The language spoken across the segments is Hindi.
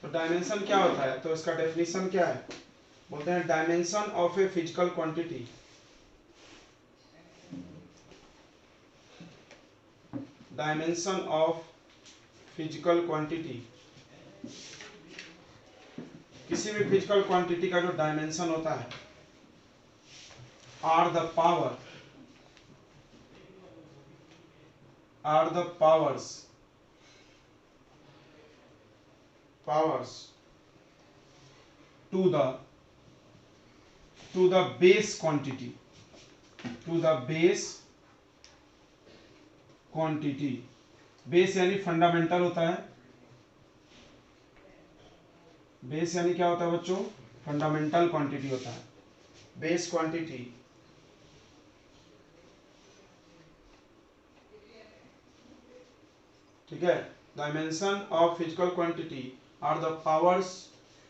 तो डायमेंशन क्या होता है, तो इसका डेफिनेशन क्या है, बोलते हैं dimension of a physical quantity, dimension of physical quantity, किसी भी फिजिकल क्वांटिटी का जो डायमेंशन होता है, are the power, are the powers to the base quantity, to the base quantity, base यानी फंडामेंटल होता है, बेस यानी क्या होता है बच्चों, फंडामेंटल क्वांटिटी होता है, बेस क्वांटिटी, ठीक है। Dimension of physical quantity are the powers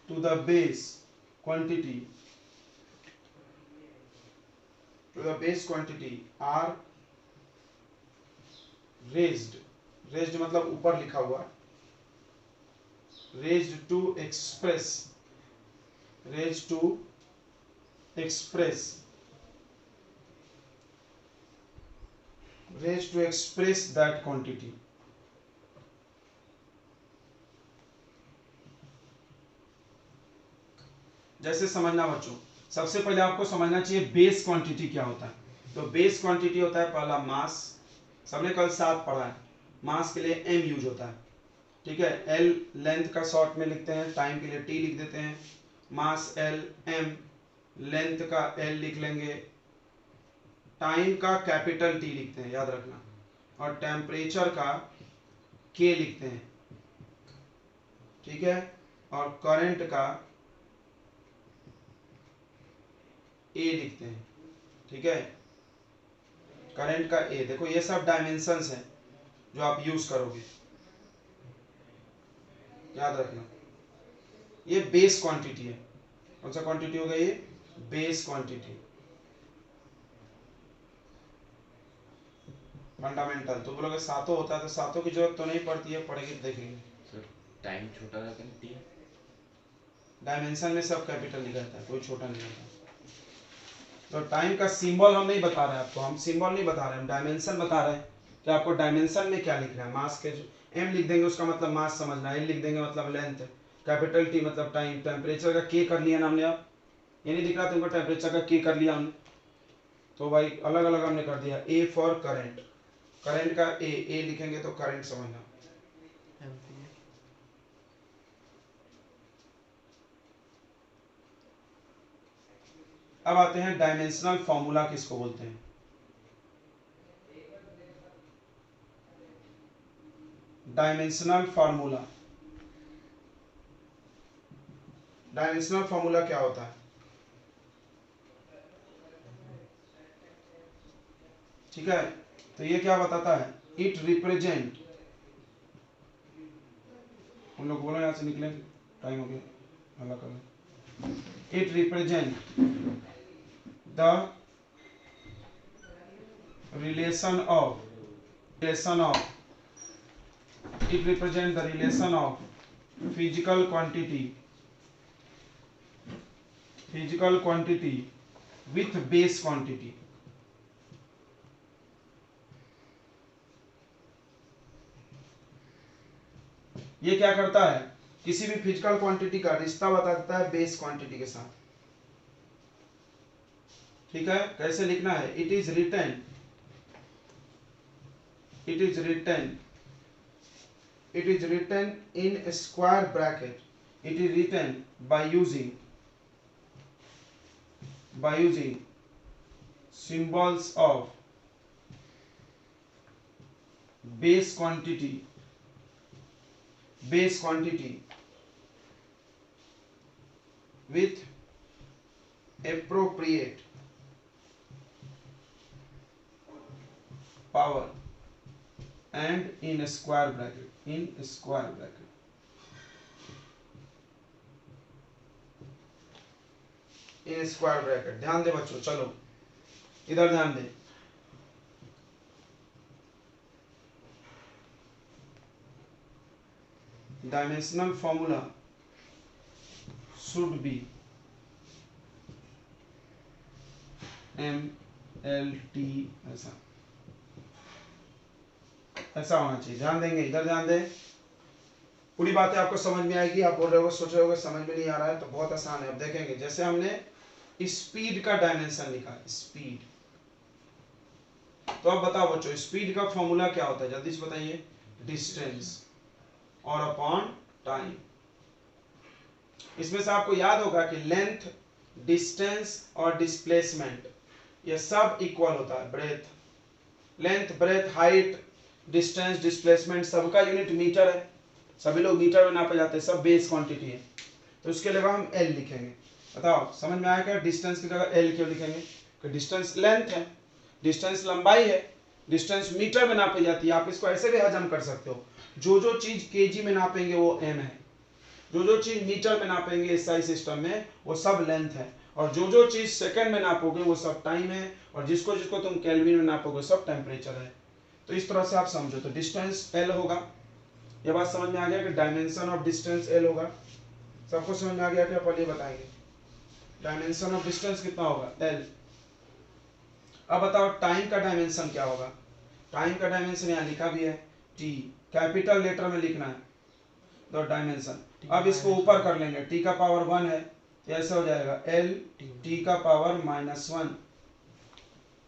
to the base quantity, to the base quantity are raised, raised मतलब ऊपर लिखा हुआ, raised to express, raised to express, raised to express that quantity, जैसे समझना बच्चों, सबसे पहले आपको समझना चाहिए बेस क्वांटिटी क्या होता है। तो बेस क्वांटिटी होता है पहला मास, सबने कल 7 पढ़ा है, मास के लिए m यूज होता है, ठीक है। l लेंथ का शॉर्ट में लिखते हैं, टाइम के लिए t लिख देते हैं, मास l, m लेंथ का l लिख लेंगे, टाइम का कैपिटल T लिखते हैं, याद रखना, और टेम्परेचर का k लिखते हैं, ठीक है, और करंट का a लिखते हैं, ठीक है, करंट का a। देखो ये सब डायमेंशंस हैं जो आप यूज करोगे, याद रखना। ये बेस क्वांटिटी है, कौन सा क्वांटिटी होगा ये, बेस क्वांटिटी, फंडामेंटल। तो बोलोगे सातों होता है, तो सातों की जरूरत तो नहीं पड़ती है, पड़ेगी तो देखेंगे। सर टाइम छोटा रहता है टी, डायमेंशन में सब कैपिटल लिखा रहता है, कोई छोटा नहीं रहता। तो टाइम का सिंबल हम नहीं बता रहे हैं आपको, हम सिंबल नहीं बता रहे हैं, हम डायमेंशन बता रहे हैं कि आपको डायमेंशन में क्या लिख रहा है। मास के जो m लिख देंगे उसका मतलब मास समझना है, l लिख देंगे मतलब लेंथ, कैपिटल T मतलब टाइम, टेम्परेचर का k कर लिया ना हमने, अब ये नहीं दिख रहा तुमको, टेम्परेचर का k कर लिया हमने, तो भाई अलग अलग हमने कर दिया। a फॉर करंट, करंट का a लिखेंगे तो करंट समझना। अब आते हैं डायमेंशनल फॉर्मूला किसको बोलते हैं। डायमेंशनल फार्मूला, डायमेंशनल फार्मूला क्या होता है, ठीक है। तो ये क्या बताता है, इट रिप्रेजेंट, उन लोग बोलो यहाँ से निकले, टाइम हो गया, हल्ला कर। It represent the relation of, relation of, it represent the relation of physical quantity, physical quantity with base quantity। ये क्या करता है, किसी भी फिजिकल क्वांटिटी का रिश्ता बता देता है बेस क्वांटिटी के साथ, ठीक है। कैसे लिखना है, it is written, it is written, it is written in a square bracket, it is written by using symbols of base quantity, base quantity with appropriate power and in a square bracket, in a square bracket। In square bracket, ध्यान दे बच्चों, चलो इधर ध्यान दे। Dimensional formula should be MLT, ऐसा होना चाहिए। ध्यान देंगे, इधर ध्यान दें, पूरी बातें आपको समझ में आएगी। आप बोल रहे हो, सोच रहे हो समझ में नहीं आ रहा है, तो बहुत आसान है। अब देखेंगे, जैसे हमने स्पीड का डायमेंशन लिखा, स्पीड, तो अब बताओ बच्चों, स्पीड का फॉर्मूला क्या होता है, जल्दी से बताइए। डिस्टेंस और अपॉन टाइम। इसमें से आपको याद होगा कि लेंथ, डिस्टेंस और डिस्प्लेसमेंट ये सब इक्वल होता है। Breadth, length, breadth, height, distance, displacement सबका यूनिट मीटर है। सभी लोग मीटर में नापे जाते हैं, सब बेस क्वांटिटी है। तो उसके लिए हम एल लिखेंगे। बताओ समझ में आया क्या? डिस्टेंस की जगह एल क्यों लिखेंगे? कि डिस्टेंस लेंथ है, डिस्टेंस लंबाई है, डिस्टेंस मीटर में नापी जाती है। आप इसको ऐसे भी हजम कर सकते हो, जो जो चीज केजी में नापेंगे वो एम है, जो जो चीज मीटर में नापेंगे एसआई सिस्टम में वो सब लेंथ है, और जो जो चीज सेकंड में नापोगे वो सब टाइम है, और जिसको जिसको तुम केल्विन में नापोगे सब टेम्परेचर है। तो इस तरह से आप समझो। तो डिस्टेंस एल होगा, ये बात समझ में आ गया कि डायमेंशन ऑफ डिस्टेंस एल होगा। सबको समझ में आ गया क्या? पहले बताएंगे डायमेंशन ऑफ डिस्टेंस कितना होगा, एल। अब बताओ टाइम का डायमेंशन क्या होगा? टाइम का डायमेंशन यहाँ लिखा भी है, टी, कैपिटल लेटर में लिखना है द डायमेंशन। अब इसको ऊपर कर लेंगे, टी का पावर 1 है, ऐसे हो जाएगा एल टी का पावर -1।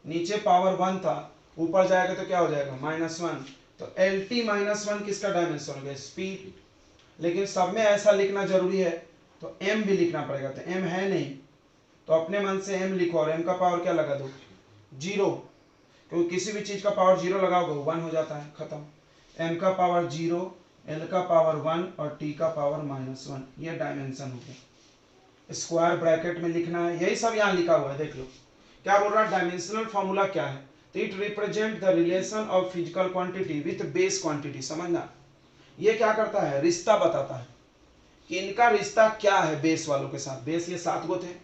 नीचे पावर 1 था, ऊपर जाएगा तो क्या हो जाएगा, -1। तो एल टी -1 किसका डायमेंशन हो गया? स्पीड। लेकिन सब में ऐसा लिखना जरूरी है, तो एम भी लिखना पड़ेगा। तो एम है नहीं, तो अपने मन से एम लिखो, और एम का पावर क्या लगा दो, 0, क्योंकि किसी भी चीज का पावर 0 लगाओगे 1 हो जाता है, खत्म। एम का पावर 0, एल का पावर 1 और टी का पावर -1, ये डायमेंशन हो गया। स्क्वायर ब्रैकेट में लिखना है, यही सब यहाँ लिखा हुआ है। देख लो क्या बोल रहा है, डायमेंशनल फॉर्मूला क्या है? तो it represent the relation of physical quantity with base quantity. समझना, ये क्या करता है, रिश्ता बताता है कि इनका रिश्ता क्या है बेस वालों के साथ। बेस ये 7 गो थे।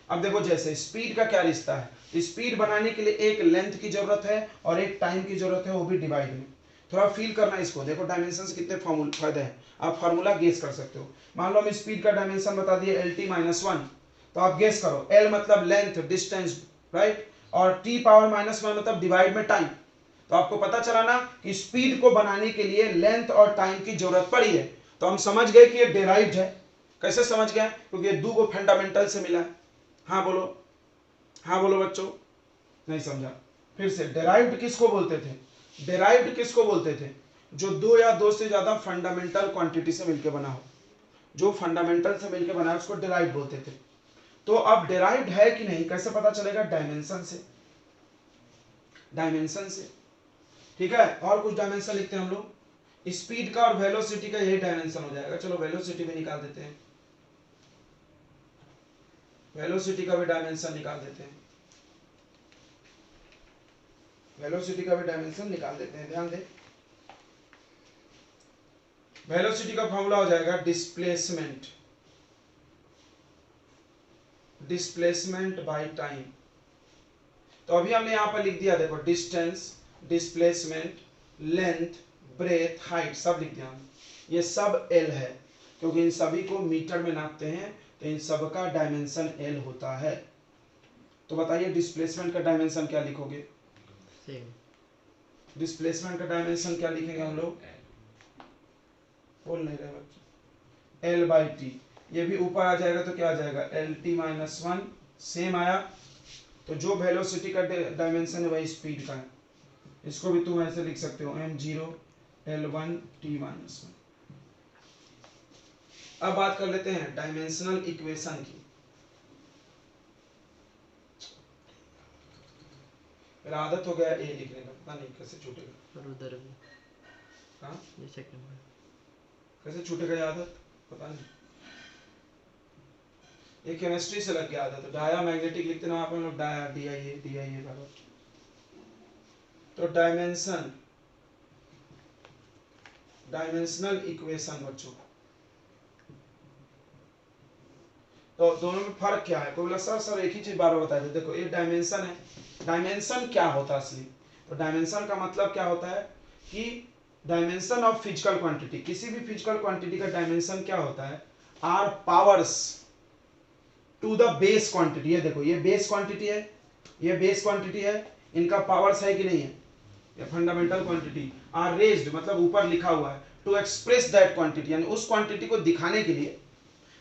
अब देखो जैसे स्पीड का क्या रिश्ता है, स्पीड बनाने के लिए एक लेंथ की जरूरत है और एक टाइम की जरूरत है, वो भी डिवाइड में। थोड़ा फील करना इसको, देखो डायमेंशन से कितने फायदे हैं, आप फार्मूला गेस कर सकते हो। मान लो हम स्पीड का डायमेंशन बता दिए एल टी -1, तो आप गेस करो, एल मतलब लेंथ, डिस्टेंस, राइट, और टी पावर -1 मतलब डिवाइड में टाइम। तो आपको पता चला ना कि स्पीड को बनाने के लिए लेंथ और टाइम की जरूरत पड़ी है। तो हम समझ गए कि ये डेराइव्ड है। कैसे समझ गए? क्योंकि ये 2 फंडामेंटल से मिला है। हाँ बोलो, हाँ बोलो बच्चों, नहीं समझा? फिर से, डेराइव्ड किसको बोलते थे? डेराइव्ड किसको बोलते थे? जो 2 या 2 से ज्यादा फंडामेंटल क्वांटिटी से मिलकर बना हो, जो फंडामेंटल से मिलकर बना है उसको डेराइव्ड बोलते थे। तो अब डेराइव्ड है कि नहीं कैसे पता चलेगा? डायमेंशन से, डायमेंशन से, ठीक है। और कुछ डायमेंशन लिखते हैं हम लोग, स्पीड का और वेलोसिटी का यही डायमेंशन हो जाएगा। चलो वेलोसिटी भी निकाल देते हैं, वेलोसिटी का भी डायमेंशन निकाल देते हैं, वेलोसिटी का भी डायमेंशन निकाल देते हैं। ध्यान दें, वेलोसिटी का फॉर्मूला हो जाएगा डिस्प्लेसमेंट, डिस्प्लेसमेंट बाय टाइम। तो अभी हमने यहां पर लिख दिया, देखो distance, displacement, length, breadth, height सब लिख दिया। ये सब एल है, क्योंकि इन सभी को मीटर में नापते हैं, तो इन सब का डायमेंशन एल होता है। तो बताइए डिस्प्लेसमेंट का डायमेंशन क्या लिखोगे? डिस्प्लेसमेंट का डायमेंशन क्या लिखेंगे हम लोग? बोल नहीं रहे बच्चे, एल बाई टी। ये भी ऊपर आ जाएगा तो क्या आ जाएगा, एल टी -1, सेम आया। तो जो वेलोसिटी का डायमेंशन है वही स्पीड का है। इसको भी तुम ऐसे लिख सकते हो, m0 l1 t -1। अब बात कर लेते हैं डायमेंशनल इक्वेशन की। मेरा आदत हो गया ए लिखने का, पता नहीं कैसे छूटेगा। और उधर भी हाँ, ये सेकंड में कैसे छूटेगा ये आदत, पता नहीं। ये केमिस्ट्री से लग गया आदत। डाया मैग्नेटिक लिखते ना आप लोग, डाया DIA बराबर। तो डायमेंशन, डायमेंशनल इक्वेशन बच्चों, तो दोनों में फर्क क्या है? कोई बोला सर एक ही चीज बार बार बताया था। देखो ये डायमेंशन है, डायमेंशन क्या होता है असली? तो डायमेंशन का मतलब क्या होता है कि डायमेंशन ऑफ फिजिकल क्वांटिटी, किसी भी फिजिकल क्वांटिटी का डायमेंशन क्या होता है? Are powers, to the base quantity. ये देखो ये बेस क्वांटिटी है, ये बेस क्वांटिटी है, इनका पावर्स है कि नहीं है, ये फंडामेंटल क्वांटिटी आर रेज्ड, मतलब ऊपर लिखा हुआ है टू एक्सप्रेस दैट क्वांटिटी, यानी उस क्वांटिटी को दिखाने के लिए,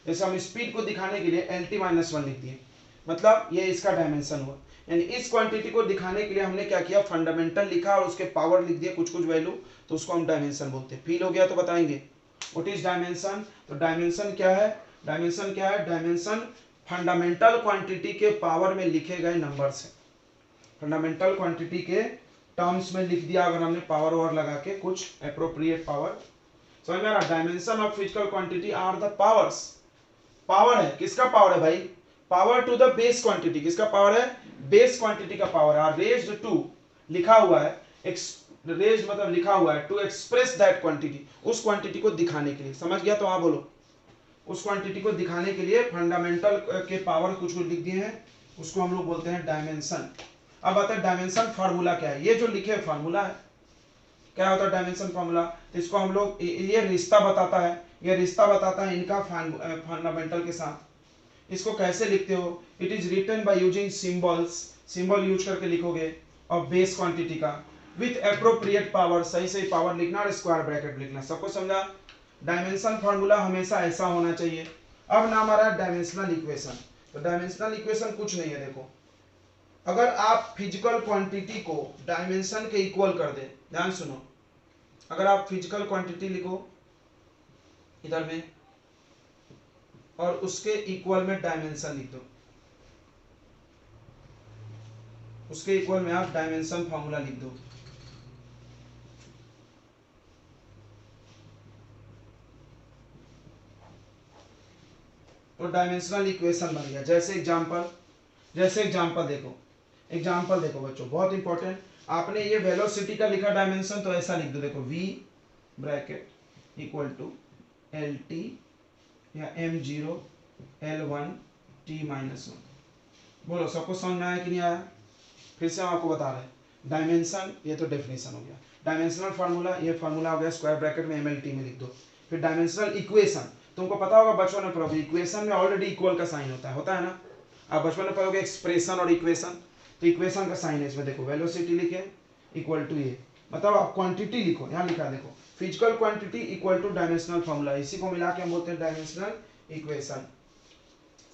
जैसे हम स्पीड को दिखाने के लिए LT-1 लिख दिए, मतलब ये इसका डायमेंशन हुआ। यानी इस क्वांटिटी को दिखाने के लिए हमने क्या किया, फंडामेंटल लिखा और उसके पावर लिख दिए कुछ कुछ वैल्यू, तो उसको हम डायमेंशन बोलते हैं। फील हो गया तो बताएंगे व्हाट इज डायमेंशन। तो डायमेंशन क्या है, डायमेंशन क्या है, डायमेंशन फंडामेंटल क्वांटिटी के पावर में लिखे गए नंबर से, फंडामेंटल क्वांटिटी के टर्म्स में लिख दिया अगर हमने पावर और लगा के कुछ एप्रोप्रिएट पावर। समझ में आ रहा, dimension of physical quantity are the powers, power है, किसका पावर है भाई, power to the base quantity, किसका पावर है, बेस क्वांटिटी का पावर आर रेज्ड टू, लिखा हुआ है रेज्ड मतलब लिखा हुआ है टू एक्सप्रेस दैट क्वांटिटी, उस क्वांटिटी को दिखाने के लिए। समझ गया तो हाँ बोलो, उस क्वांटिटी को दिखाने के लिए फंडामेंटल के पावर कुछ कुछ लिख दिए हैं, उसको हम लोग बोलते हैं डायमेंशन। अब आता है डायमेंशन फार्मूला क्या है, ये जो लिखे फार्मूला है, क्या होता है डायमेंशन फार्मूला, तो इसको हम लोग, ये रिश्ता बताता है, ये रिश्ता बताता है इनका फंडामेंटल के साथ। इसको कैसे लिखते हो, it is written by using symbols, symbol use करके लिखोगे, और बेस क्वांटिटी का विथ एप्रोप्रिएट पावर, सही सही पावर लिखना और स्क्वायर ब्रैकेट लिखना। सबको समझा, डायमेंशन फार्मूला हमेशा ऐसा होना चाहिए। अब नाम आ रहा है डायमेंशनल इक्वेशन। तो डायमेंशनल इक्वेशन कुछ नहीं है, देखो अगर आप फिजिकल क्वांटिटी को डायमेंशन के इक्वल कर दे, ध्यान सुनो, अगर आप फिजिकल क्वांटिटी लिखो इधर में और उसके इक्वल में डायमेंशन लिख दो, उसके इक्वल में आप डायमेंशन फार्मूला लिख दो, तो डायमेंशनल इक्वेशन बन गया। जैसे एग्जांपल देखो, एग्जांपल देखो बच्चों, बहुत इंपॉर्टेंट, आपने ये वेलोसिटी का लिखा डायमेंशन, तो ऐसा लिख दो, देखो v bracket equal to LT या m0 L1 T-1। बोलो सबको समझ में आया कि नहीं आया, फिर से हम आपको बता रहे हैं, डायमेंशन ये तो डेफिनेशन हो गया, डायमेंशनल फार्मूला, ये फार्मूला हो गया, स्क्वायर ब्रैकेट में MLT में लिख दो। फिर डायमेंशनल इक्वेशन, तुमको पता होगा बचपन में पढ़ोगे, इक्वेशन में ऑलरेडी इक्वल का साइन होता है ना, आप बचपन में पढ़ोगे एक्सप्रेशन और इक्वेशन, तो इक्वेशन का साइन है इसमें, देखो वेलोसिटी लिखे इक्वल टू ये, मतलब आप क्वांटिटी लिखो, यहाँ लिखा देखो physical quantity equal two dimensional formula, इसी को मिला के हम बोलते हैं डायमेंशनल इक्वेशन।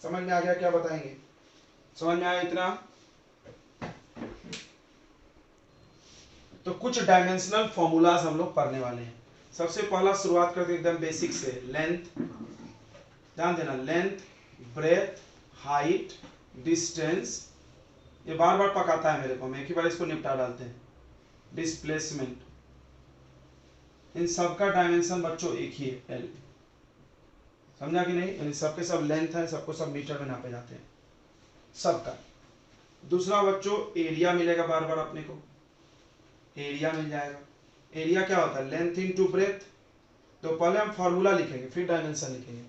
समझ में आ गया, क्या बताएंगे, समझ में आया इतना। तो कुछ डायमेंशनल फॉर्मूलाज हम लोग पढ़ने वाले हैं। सबसे पहला शुरुआत करते एकदम बेसिक से, लेंथ, ध्यान देना, लेंथ, ब्रेथ, हाइट, डिस्टेंस, ये बार बार पकाता है मेरे को, मैं एक ही बार इसको निपटा डालते हैं, डिस्प्लेसमेंट, इन सब का डायमेंशन बच्चों एक ही है, L। समझा कि नहीं, यानी सबके सब लेंथ है, सबको सब मीटर में नापे जाते हैं सबका। दूसरा बच्चों एरिया मिलेगा, बार बार अपने को एरिया मिल जाएगा। एरिया क्या होता है, लेंथ इनटू ब्रेथ, तो पहले हम फॉर्मूला लिखेंगे फिर डायमेंशन लिखेंगे।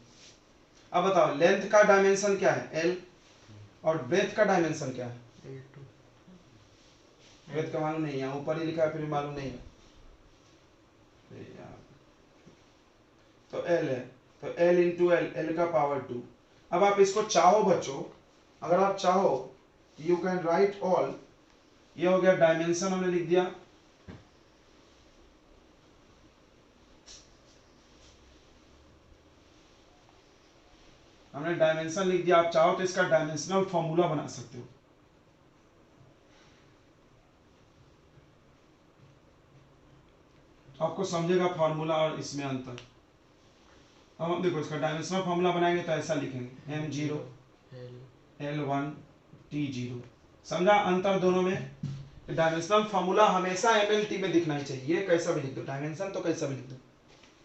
अब बताओ लेंथ का डायमेंशन क्या है L, और ब्रेथ का डायमेंशन क्या है, ब्रेथ का मालूम नहीं है, ऊपर ही लिखा है फिर मालूम नहीं है, तो L है, तो L इंटू L, L का पावर 2। अब आप इसको चाहो बच्चों, अगर आप चाहो यू कैन राइट ऑल, ये हो गया डायमेंशन हमने लिख दिया, हमने डायमेंशन लिख दिया, आप चाहो तो इसका डायमेंशनल फॉर्मूला बना सकते हो। आपको समझेगा फॉर्मूला और इसमें अंतर। अब हम देखो इसका डायमेंशनल फॉर्मूला बनाएंगे तो ऐसा लिखेंगे m0 L1 T0। समझा अंतर दोनों में, डायमेंशनल फॉर्मूला हमेशा MLT में दिखना ही चाहिए, ये कैसा भी लिख दो, डायमेंशन तो कैसा भी लिख दो,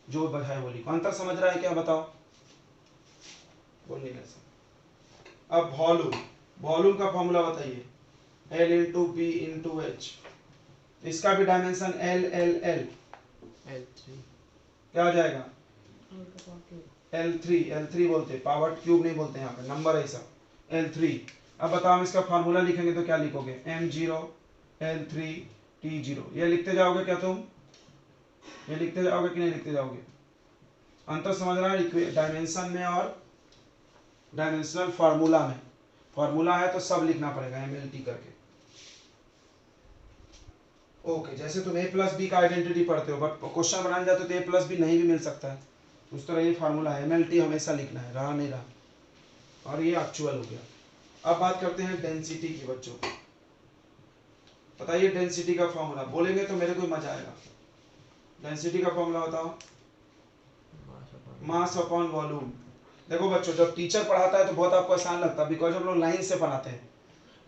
जो है वो लिखो। अंतर समझ रहा है क्या, बताओ, बोल नहीं ऐसा। अब वॉल्यूम, वॉल्यूम का फॉर्मूला बताइए, L into P into H, इसका भी dimension L L L, L3 क्या हो जाएगा L3, L3 बोलते, पावर क्यूब नहीं बोलते यहाँ पे, नंबर ऐसा L3। अब बताओ हम इसका फार्मूला लिखेंगे तो क्या लिखोगे, m0 L3 T0, ये लिखते जाओगे क्या तुम, ये लिखते जाओगे कि नहीं लिखते जाओगे, अंतर समझ रहा है डायमेंशन में और डायमेंशनल फार्मूला में, फार्मूला है तो सब लिखना पड़ेगा MLT करके। ओके, जैसे तुम A प्लस बी का आइडेंटिटी पढ़ते हो, बट क्वेश्चन बनाने जाते हो तो A प्लस बी नहीं भी मिल सकता है, उस तरह ये फार्मूला है, MLT हमेशा लिखना है, रहा नहीं रहा, और ये एक्चुअल हो गया। अब बात करते हैं डेंसिटी की बच्चों। बताइए डेंसिटी का फॉर्मूला, बोलेंगे तो मेरे को मजा आएगा। डेंसिटी का फॉर्मूला बताओ। Mass upon volume. देखो बच्चों, जब टीचर पढ़ाता है तो बहुत आपको आसान लगता है, बिकॉज हम लोग लाइन से पढ़ाते हैं।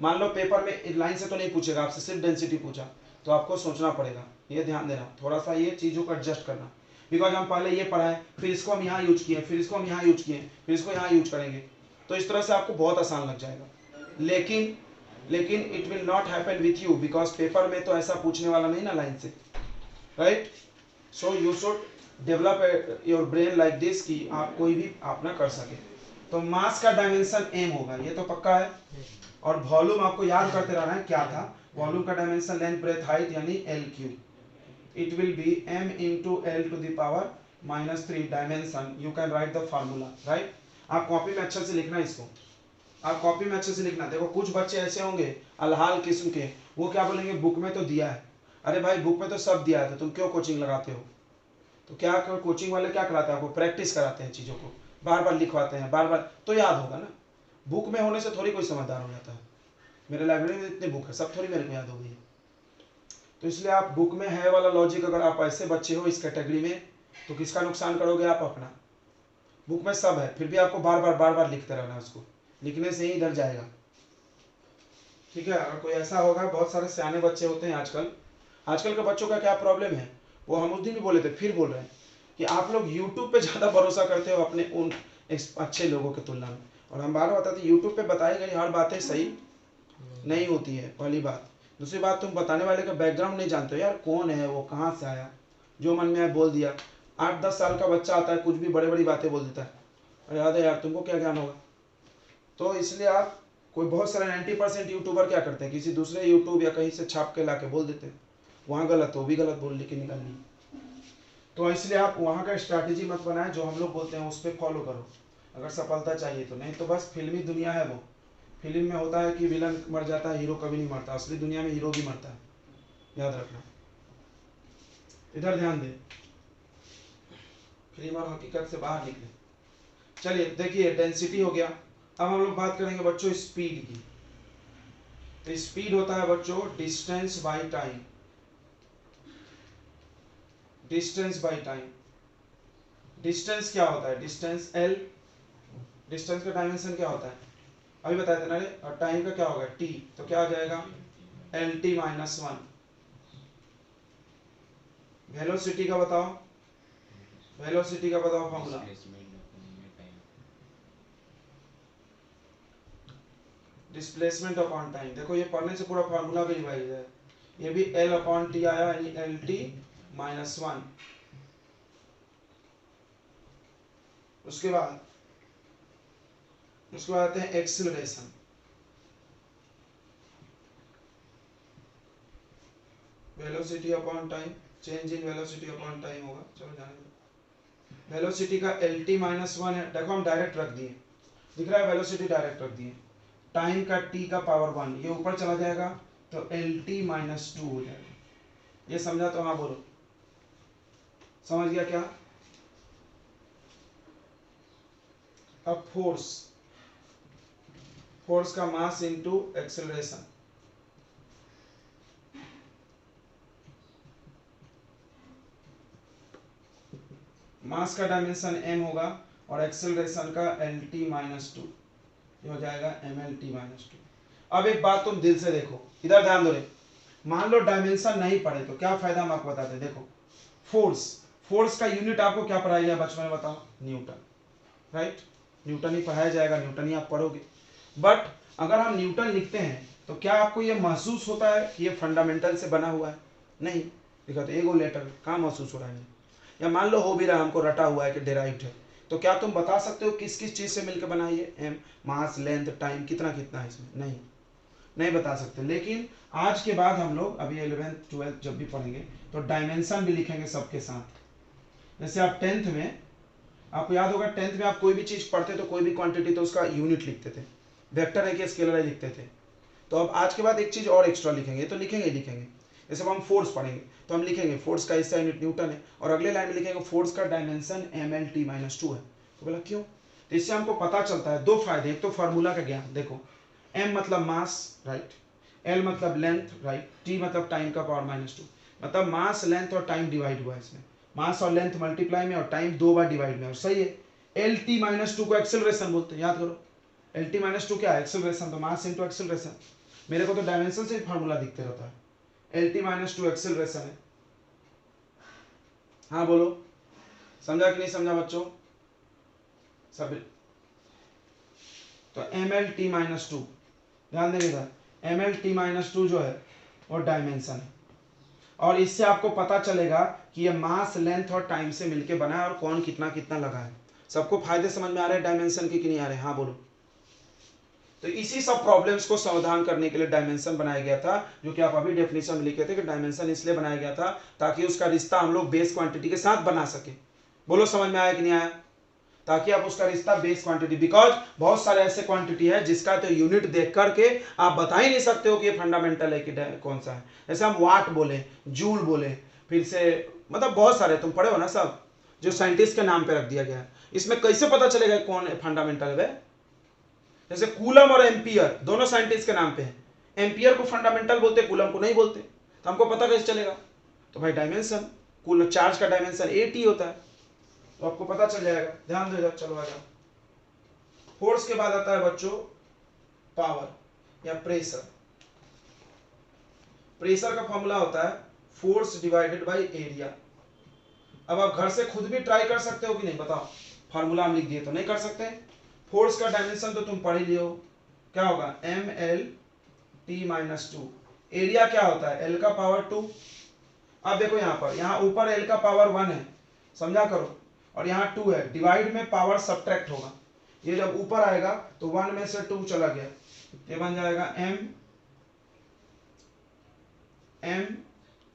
मान लो पेपर में लाइन से तो नहीं पूछेगा आपसे, सिर्फ डेंसिटी पूछा, तो आपको सोचना पड़ेगा, ये ध्यान देना, थोड़ा सा ये चीज़ों को एडजस्ट करना, बिकॉज हम पहले ये पढ़ाए, फिर इसको हम यहाँ यूज किए, फिर इसको हम यहाँ यूज किए, फिर इसको यहाँ यूज करेंगे, तो इस तरह से आपको बहुत आसान लग जाएगा। लेकिन it will not happen with you, because paper में तो ऐसा पूछने वाला नहीं ना लाइन से, right. So you should develop your brain like this कि आप कोई भी आप ना कर सके। तो मास का डायमेंशन m होगा, ये तो पक्का है, और वॉल्यूम आपको याद करते रहना है क्या था, वॉल्यूम का डायमेंशन लेंथ ब्रेथ हाइट यानी L3, it will be m into L to the power -3 dimension, you can write the formula, right. आप कॉपी में अच्छे से लिखना इसको, आप कॉपी में अच्छे से लिखना। देखो कुछ बच्चे ऐसे होंगे अलहाल किस्म के, वो क्या बोलेंगे बुक में तो दिया है, अरे भाई बुक में तो सब दिया है, तो तुम क्यों कोचिंग लगाते हो। तो क्या कोचिंग वाले क्या कराते हैं आपको, प्रैक्टिस कराते हैं, चीज़ों को बार बार लिखवाते हैं, बार बार, तो याद होगा ना। बुक में होने से थोड़ी कोई समझदार हो जाता है, मेरे लाइब्रेरी में इतनी बुक है, सब थोड़ी मेरे को याद हो गई है। तो इसलिए आप बुक में है वाला लॉजिक, अगर आप ऐसे बच्चे हो इस कैटेगरी में, तो किसका नुकसान करोगे आप अपना। बुक में सब है, फिर भी आपको बार बार लिखते रहना है, उसको लिखने से ही इधर जाएगा, ठीक है। अगर कोई ऐसा होगा, बहुत सारे सियाने बच्चे होते हैं आजकल के बच्चों का क्या प्रॉब्लम है, वो हम उस दिन भी बोले थे, फिर बोल रहे हैं कि आप लोग यूट्यूब पे ज़्यादा भरोसा करते हो अपने उन अच्छे लोगों के तुलना में, और हम बार बताते हैं यूट्यूब पे बताई गई हर बातें सही नहीं होती है, पहली बात। दूसरी बात, तुम बताने वाले का बैकग्राउंड नहीं जानते हो यार, कौन है वो, कहाँ से आया, जो मन में आया बोल दिया। 8-10 साल का बच्चा आता है, कुछ भी बड़ी बड़ी बातें बोल देता है, अरे याद है यार, तुमको क्या ज्ञान होगा। तो इसलिए आप कोई बहुत सारे 90% यूट्यूबर क्या करते हैं, किसी दूसरे यूट्यूब या कहीं से छाप के ला के बोल देते हैं, वहाँ गलत हो, भी गलत बोल के निकाल ली। तो इसलिए आप वहाँ का स्ट्रैटेजी मत बनाए, जो हम लोग बोलते हैं उस पर फॉलो करो अगर सफलता चाहिए तो, नहीं तो बस फिल्मी दुनिया है वो। फिल्म में होता है कि विलन मर जाता है, हीरो कभी नहीं मरता, असली दुनिया में हीरो भी मरता है, याद रखना, इधर ध्यान दे, फिल्म और हकीकत से बाहर निकले। चलिए देखिए, डेंसिटी हो गया। अब हम लोग बात करेंगे बच्चों स्पीड की। तो स्पीड होता है बच्चों distance by time, distance by time. Distance क्या होता है, डिस्टेंस L, डिस्टेंस का डायमेंशन क्या होता है अभी बताए थे ना रे, और टाइम का क्या होगा T, तो क्या आ जाएगा LT-1। वेलोसिटी का बताओ, वेलोसिटी का बताओ फॉर्मूला। डिस्प्लेसमेंट अपॉन टाइम, देखो ये पढ़ने से पूरा फार्मूला भी रिवाइज है, ये भी L/T आया यानी LT-1। उसके बाद आते हैं acceleration. Velocity upon time, change in velocity upon time होगा, चलो जाने दो। वेलोसिटी का LT-1 है, देखो हम डायरेक्ट रख दिए, दिख रहा है, वेलोसिटी डायरेक्ट रख दिए, टाइम का T का पावर 1, ये ऊपर चला जाएगा तो LT-2 हो जाएगा। ये समझा तो हाँ बोलो, समझ गया क्या। अब फोर्स का मास इनटू एक्सेलरेशन, मास का डायमेंशन m होगा और एक्सेलरेशन का LT-2, ये हो जाएगा MLT-2। अब एक बात तुम दिल से देखो, इधर ध्यान दो रे, मान लो डायमेंशन नहीं पढ़े तो क्या फायदा, हम आपको बताते हैं। देखो फोर्स का यूनिट आपको क्या पढ़ाया गया बचपन में, बताओ, न्यूटन, राइट। न्यूटन ही पढ़ाया जाएगा, न्यूटन ही आप पढ़ोगे। बट अगर हम न्यूटन लिखते हैं तो क्या आपको ये महसूस होता है कि ये फंडामेंटल से बना हुआ है, नहीं लिखा, तो एगो लेटर कहाँ महसूस हो रहा है, या मान लो हो भी रहा, हमको रटा हुआ है कि डेराइव्ड है, तो क्या तुम बता सकते हो किस किस चीज़ से मिलकर बना है, एम, मास, लेंथ, टाइम, कितना कितना है इसमें, नहीं बता सकते। लेकिन आज के बाद हम लोग अभी 11th 12th जब भी पढ़ेंगे तो डायमेंशन भी लिखेंगे सबके साथ। जैसे आप 10th में आपको याद होगा 10th में आप कोई भी चीज पढ़ते तो कोई भी क्वांटिटी तो उसका यूनिट लिखते थे, वेक्टर है कि स्केलर है लिखते थे। तो अब आज के बाद एक चीज और एक्स्ट्रा लिखेंगे, तो लिखेंगे ही लिखेंगे। जैसे अब हम फोर्स पढ़ेंगे तो हम लिखेंगे फोर्स का हिस्सा यूनिट न्यूटन है, और अगले लाइन में लिखेंगे फोर्स का डायमेंशन mlt-2 है। तो बोला क्यों? तो इससे हमको पता चलता है दो फायदे। एक तो फार्मूला का ज्ञान, देखो m मतलब मास, राइट, l मतलब लेंथ, राइट, t मतलब टाइम का पावर -2, मतलब मास लेंथ और टाइम डिवाइड हुआ है इसमें, मास और लेंथ मल्टीप्लाई में और टाइम 2 बार डिवाइड में, और सही है। lt-2 को एक्सेलरेशन बोलते हैं, याद करो lt-2 क्या है? एक्सेलरेशन। तो मास इंटू एक्सेलरेशन, मेरे को तो डायमेंशन से फार्मूला दिखते रहता है, lt-2 एक्सेलरेशन है। हाँ बोलो, समझा कि नहीं समझा बच्चों? सब तो mlt-2 ध्यान देंगे इधर, mlt-2 जो है वो डायमेंशन है, और इससे आपको पता चलेगा कि ये मास लेंथ और टाइम से मिलके बना है और कौन कितना कितना लगा है। सबको फायदे समझ में आ रहे हैं डायमेंशन की कि नहीं आ रहे? हाँ बोलो। तो इसी सब प्रॉब्लम्स को समाधान करने के लिए डायमेंशन बनाया गया था, जो कि आप अभी डेफिनेशन में लिखे थे कि डायमेंशन इसलिए बनाया गया था ताकि उसका रिश्ता हम लोग बेस क्वांटिटी के साथ बना सके। बोलो समझ में आया कि नहीं आया? ताकि आप उसका रिश्ता बेस क्वांटिटी, बिकॉज बहुत सारे ऐसे क्वांटिटी है जिसका तो यूनिट देख करके आप बता ही नहीं सकते हो कि ये फंडामेंटल है कि कौन सा है। जैसे हम वाट बोले, जूल बोले, फिर से मतलब बहुत सारे तुम पढ़े हो ना सब, जो साइंटिस्ट के नाम पे रख दिया गया है। इसमें कैसे पता चलेगा कौन फंडामेंटल है? जैसे कूलम और एम्पियर दोनों साइंटिस्ट के नाम पे हैं, एम्पियर को फंडामेंटल बोलते, कूलम को नहीं बोलते, तो हमको पता कैसे चलेगा? तो भाई डायमेंशन, कूलम चार्ज का डायमेंशन 8 होता है, तो आपको पता चल जाएगा। ध्यान दो इधर, चलो आ जाओ। फोर्स के बाद आता है बच्चों पावर या प्रेशर। प्रेशर का फॉर्मूला होता है फोर्स डिवाइडेड बाय एरिया। अब आप घर से खुद भी ट्राई कर सकते हो कि नहीं बताओ? फॉर्मूला हम लिख दिए तो नहीं कर सकते? फोर्स का डायमेंशन तो तुम पढ़ ही लियो, क्या होगा? mlt-2। एरिया क्या होता है? l का पावर 2। अब देखो यहाँ पर, यहाँ ऊपर l का पावर 1 है, समझा करो, और यहाँ 2 है, डिवाइड में पावर सब्ट्रैक्ट होगा। ये जब ऊपर आएगा तो 1 में से 2 चला गया, ये बन जाएगा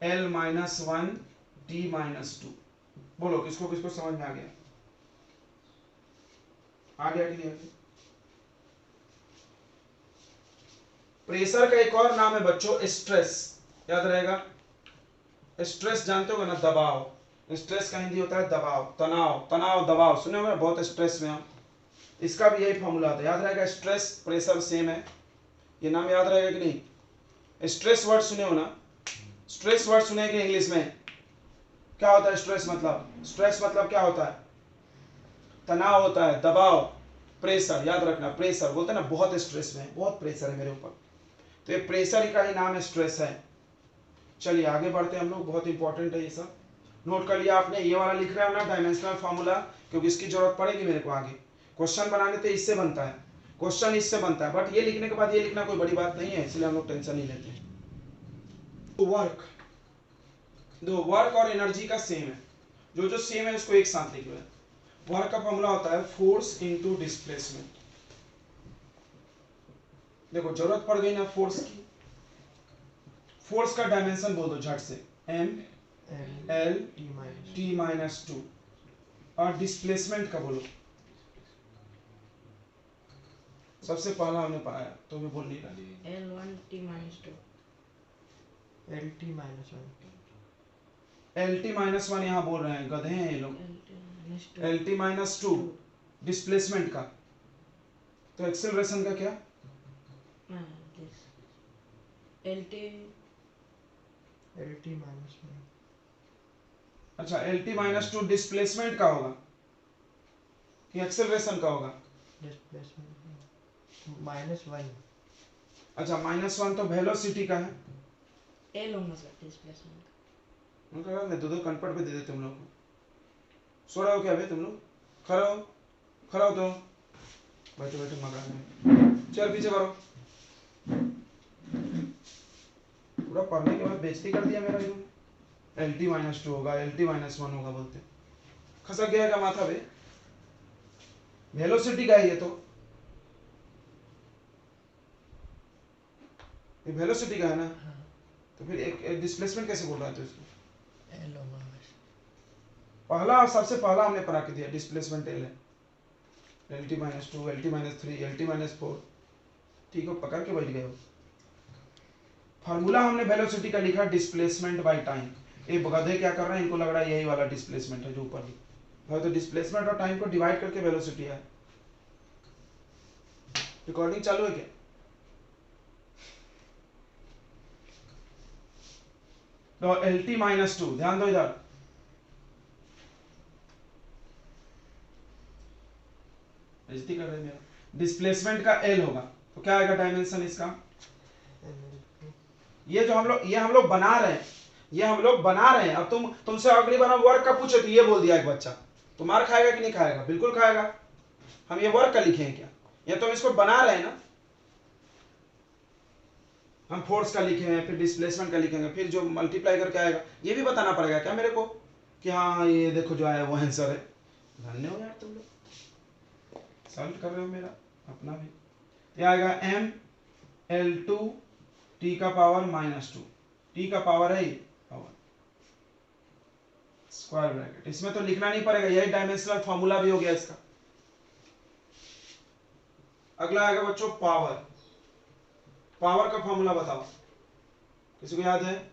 ml-1t-2। बोलो किसको किसको समझ में आ गया? आ गया कि नहीं? प्रेशर का एक और नाम है बच्चों स्ट्रेस, याद रहेगा। स्ट्रेस जानते हो ना, दबाव। स्ट्रेस का हिंदी होता है दबाव, तनाव, तनाव दबाव, सुने होगा बहुत स्ट्रेस में हम, इसका भी यही फॉर्मूला होता है, याद रहेगा। स्ट्रेस प्रेशर सेम है, ये नाम याद रहेगा कि नहीं? स्ट्रेस वर्ड सुने हो ना? स्ट्रेस वर्ड सुने कि इंग्लिश में? क्या होता है स्ट्रेस मतलब? स्ट्रेस मतलब क्या होता है? तनाव होता है, दबाव, प्रेशर, याद रखना। प्रेशर बोलते हैं ना, बहुत स्ट्रेस में, बहुत प्रेशर है मेरे ऊपर, तो ये प्रेशर का ही नाम है, स्ट्रेस है। चलिए आगे बढ़ते हैं हम लोग, बहुत इंपॉर्टेंट है ये सब। नोट कर लिया आपने? ये वाला लिख रहे हो ना डायमेंशनल फार्मूला, क्योंकि इसकी जरूरत पड़ेगी मेरे को आगे। क्वेश्चन बनाने तो इससे बनता है, क्वेश्चन इससे बनता है, बट ये लिखने के बाद ये लिखना कोई बड़ी बात नहीं है, इसलिए हम लोग टेंशन नहीं लेते। तो वर्क, दो वर्क और एनर्जी का सेम है, जो जो सेम है उसको एक साथ लिख लो। वर्क का फॉर्मूला होता है फोर्स इनटू डिस्प्लेसमेंट। देखो जरूरत पड़ गई ना फोर्स की, फोर्स का डायमेंशन बोल दो झट से, ml-t-2, और डिस्प्लेसमेंट का बोलो। सबसे पहला हमने पढ़ाया तो मैं बोल नहीं रहा, L1t-2। lt-1 यहाँ बोल रहे हैं, गधे हैं ये लोग। lt-2 डिस्प्लेसमेंट का, तो एक्सेलरेशन का क्या? LT-1। अच्छा lt-2 डिस्प्लेसमेंट का होगा कि एक्सेलरेशन का होगा? -1। अच्छा -1 तो वेलोसिटी का है। L होगा सर डिस्प्लेसमेंट। उनका मैं दो कनपट पे दे देते तुम लोग को। सो रहे हो क्या भाई तुम लोग? खड़े हो, खड़े हो तुम, बैठो बैठो मकान में, चल पीछे करो। पूरा पढ़ने के बाद बेइज्जती कर दिया मेरा इन्होंने। lt-2 होगा, lt-1 होगा बोलते, खसक गया क्या माथा पे? वेलोसिटी का है ये, तो ये वेलोसिटी का है ना, तो फिर एक डिस्प्लेसमेंट कैसे बोल रहा है तो इसको? L होगा। पहला सबसे पहला हमने पढ़ा के दिया डिस्प्लेसमेंट एल है, LT -2 LT -3 LT -4, ठीक हो, पकड़ के बैठ गए हो। फार्मूला हमने वेलोसिटी का लिखा डिस्प्लेसमेंट बाय टाइम। ये गधे क्या कर रहे हैं, इनको लग रहा है यही वाला डिस्प्लेसमेंट है जो ऊपर लिखा है, तो डिस्प्लेसमेंट और टाइम को डिवाइड करके वेलोसिटी है। रिकॉर्डिंग चालू है क्या? तो LT -2, ध्यान दो इधर, बेइज्जती कर रहे हैं मेरा। डिस्प्लेसमेंट का L होगा तो क्या आएगा डायमेंशन इसका, ये जो हम लोग बना रहे हैं, ये हम लोग बना रहे हैं। अब तुमसे अगली बार हम वर्क का पूछे तो ये बोल दिया एक बच्चा, तो मार खाएगा कि नहीं खाएगा? बिल्कुल खाएगा। हम ये वर्क का लिखे हैं क्या? ये तो हम इसको बना रहे हैं ना, हम फोर्स का लिखे हैं, फिर डिस्प्लेसमेंट का लिखेंगे, फिर जो मल्टीप्लाई करके आएगा ये भी बताना पड़ेगा क्या मेरे को कि हाँ ये देखो जो आया वो आंसर है। धन्य हो यार तुम लोग, सॉल्व कर रहे हो मेरा अपना भी। ये आएगा ML2 T का पावर -2, T का पावर है पावर स्क्वायर ब्रैकेट, इसमें तो लिखना नहीं पड़ेगा, यही डायमेंशनल फॉर्मूला भी हो गया इसका। अगला आएगा बच्चों पावर। पावर का फॉर्मूला बताओ, किसी को याद है?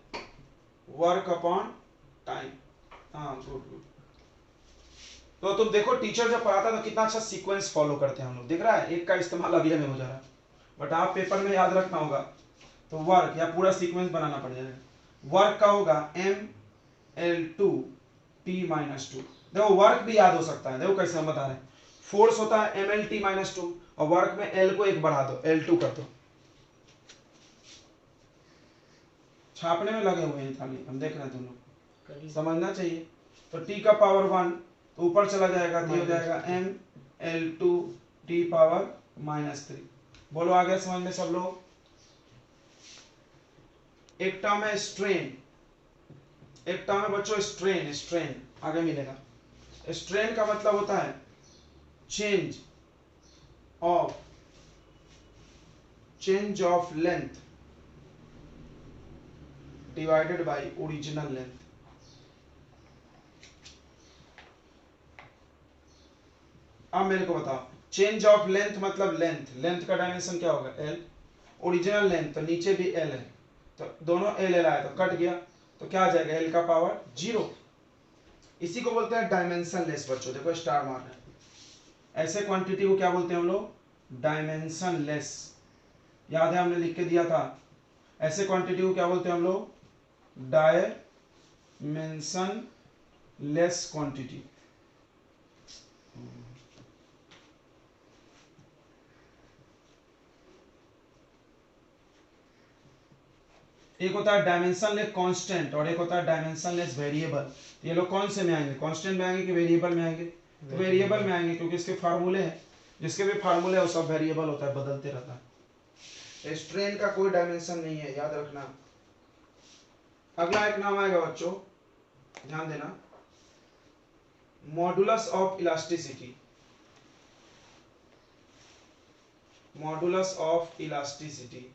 Work upon time. हाँ गुड गुड। तो तुम देखो टीचर जब पढ़ाता तो कितना अच्छा सीक्वेंस फॉलो करते हैं हम लोग, दिख रहा है, एक का इस्तेमाल अगले में हो जा रहा है, बट आप पेपर में याद रखना होगा तो वर्क या पूरा सीक्वेंस बनाना पड़ जाएगा। वर्क का होगा ML2 T -2। देखो वर्क भी याद हो सकता है, देखो कैसे हम बता रहे हैं। फोर्स होता है MLT -2 और वर्क में L को एक बढ़ा दो, L2 कर दो। छापने में लगे हुए हैं थाली, हम देख रहे हैं तुम लोग, समझना चाहिए। तो T का पावर 1 तो ऊपर चला जाएगा तो हो जाएगा ML2 T पावर -3। बोलो आ गया समझ में सब लोग? एक टर्म है स्ट्रेन, एक टर्म है बच्चों स्ट्रेन। स्ट्रेन आगे मिलेगा। स्ट्रेन का मतलब होता है change of length divided by original length. अब मेरे को बताओ, चेंज ऑफ लेंथ मतलब लेंथ का डायमेंशन क्या होगा? L। ओरिजिनल लेंथ तो नीचे भी L है, तो दोनों L आया तो कट गया, तो क्या आ जाएगा? L का पावर 0। इसी को बोलते हैं डायमेंशन लेस बच्चों, देखो स्टार मार रहे हैं। ऐसे क्वांटिटी को क्या बोलते हैं हम लोग? Dimension less. याद है हमने लिख के दिया था, ऐसे क्वांटिटी को क्या बोलते हैं हम लोग? Dimension less quantity. एक होता है डायमेंशनलेस कांस्टेंट और एक होता है डायमेंशनलेस वेरिएबल। ये लोग कौन से में आएंगे? कांस्टेंट में आएंगे कि वेरिएबल में आएंगे? तो वेरिएबल में आएंगे, क्योंकि इसके फार्मूले हैं, जिसके भी फार्मूले है वो सब वेरिएबल होता है, बदलते रहता है। स्ट्रेन का कोई डायमेंशन नहीं है, याद रखना। अगला एक नाम आएगा बच्चों, ध्यान देना, modulus of elasticity. Modulus of elasticity.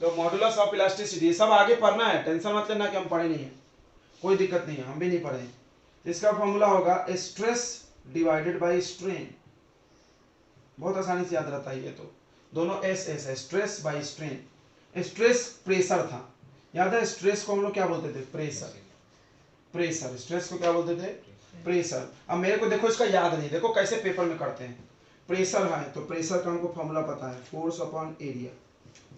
तो मॉडुलस ऑफ इलास्टिसिटी सब आगे पढ़ना है, टेंशन मत लेना कि हम पढ़े नहीं है, कोई दिक्कत नहीं है, हम भी नहीं पढ़े हैं। इसका फॉर्मूला होगा स्ट्रेस डिवाइडेड बाय स्ट्रेन। बहुत आसानी से याद रहता है ये, तो दोनों एस है, stress by strain. Stress pressure था, याद है? स्ट्रेस को हम लोग क्या बोलते थे? प्रेशर। स्ट्रेस को क्या बोलते थे? प्रेशर। अब मेरे को देखो इसका याद नहीं, देखो कैसे पेपर में करते हैं। प्रेशर है तो प्रेशर का हमको फॉर्मूला पता है, फोर्स अपॉन एरिया।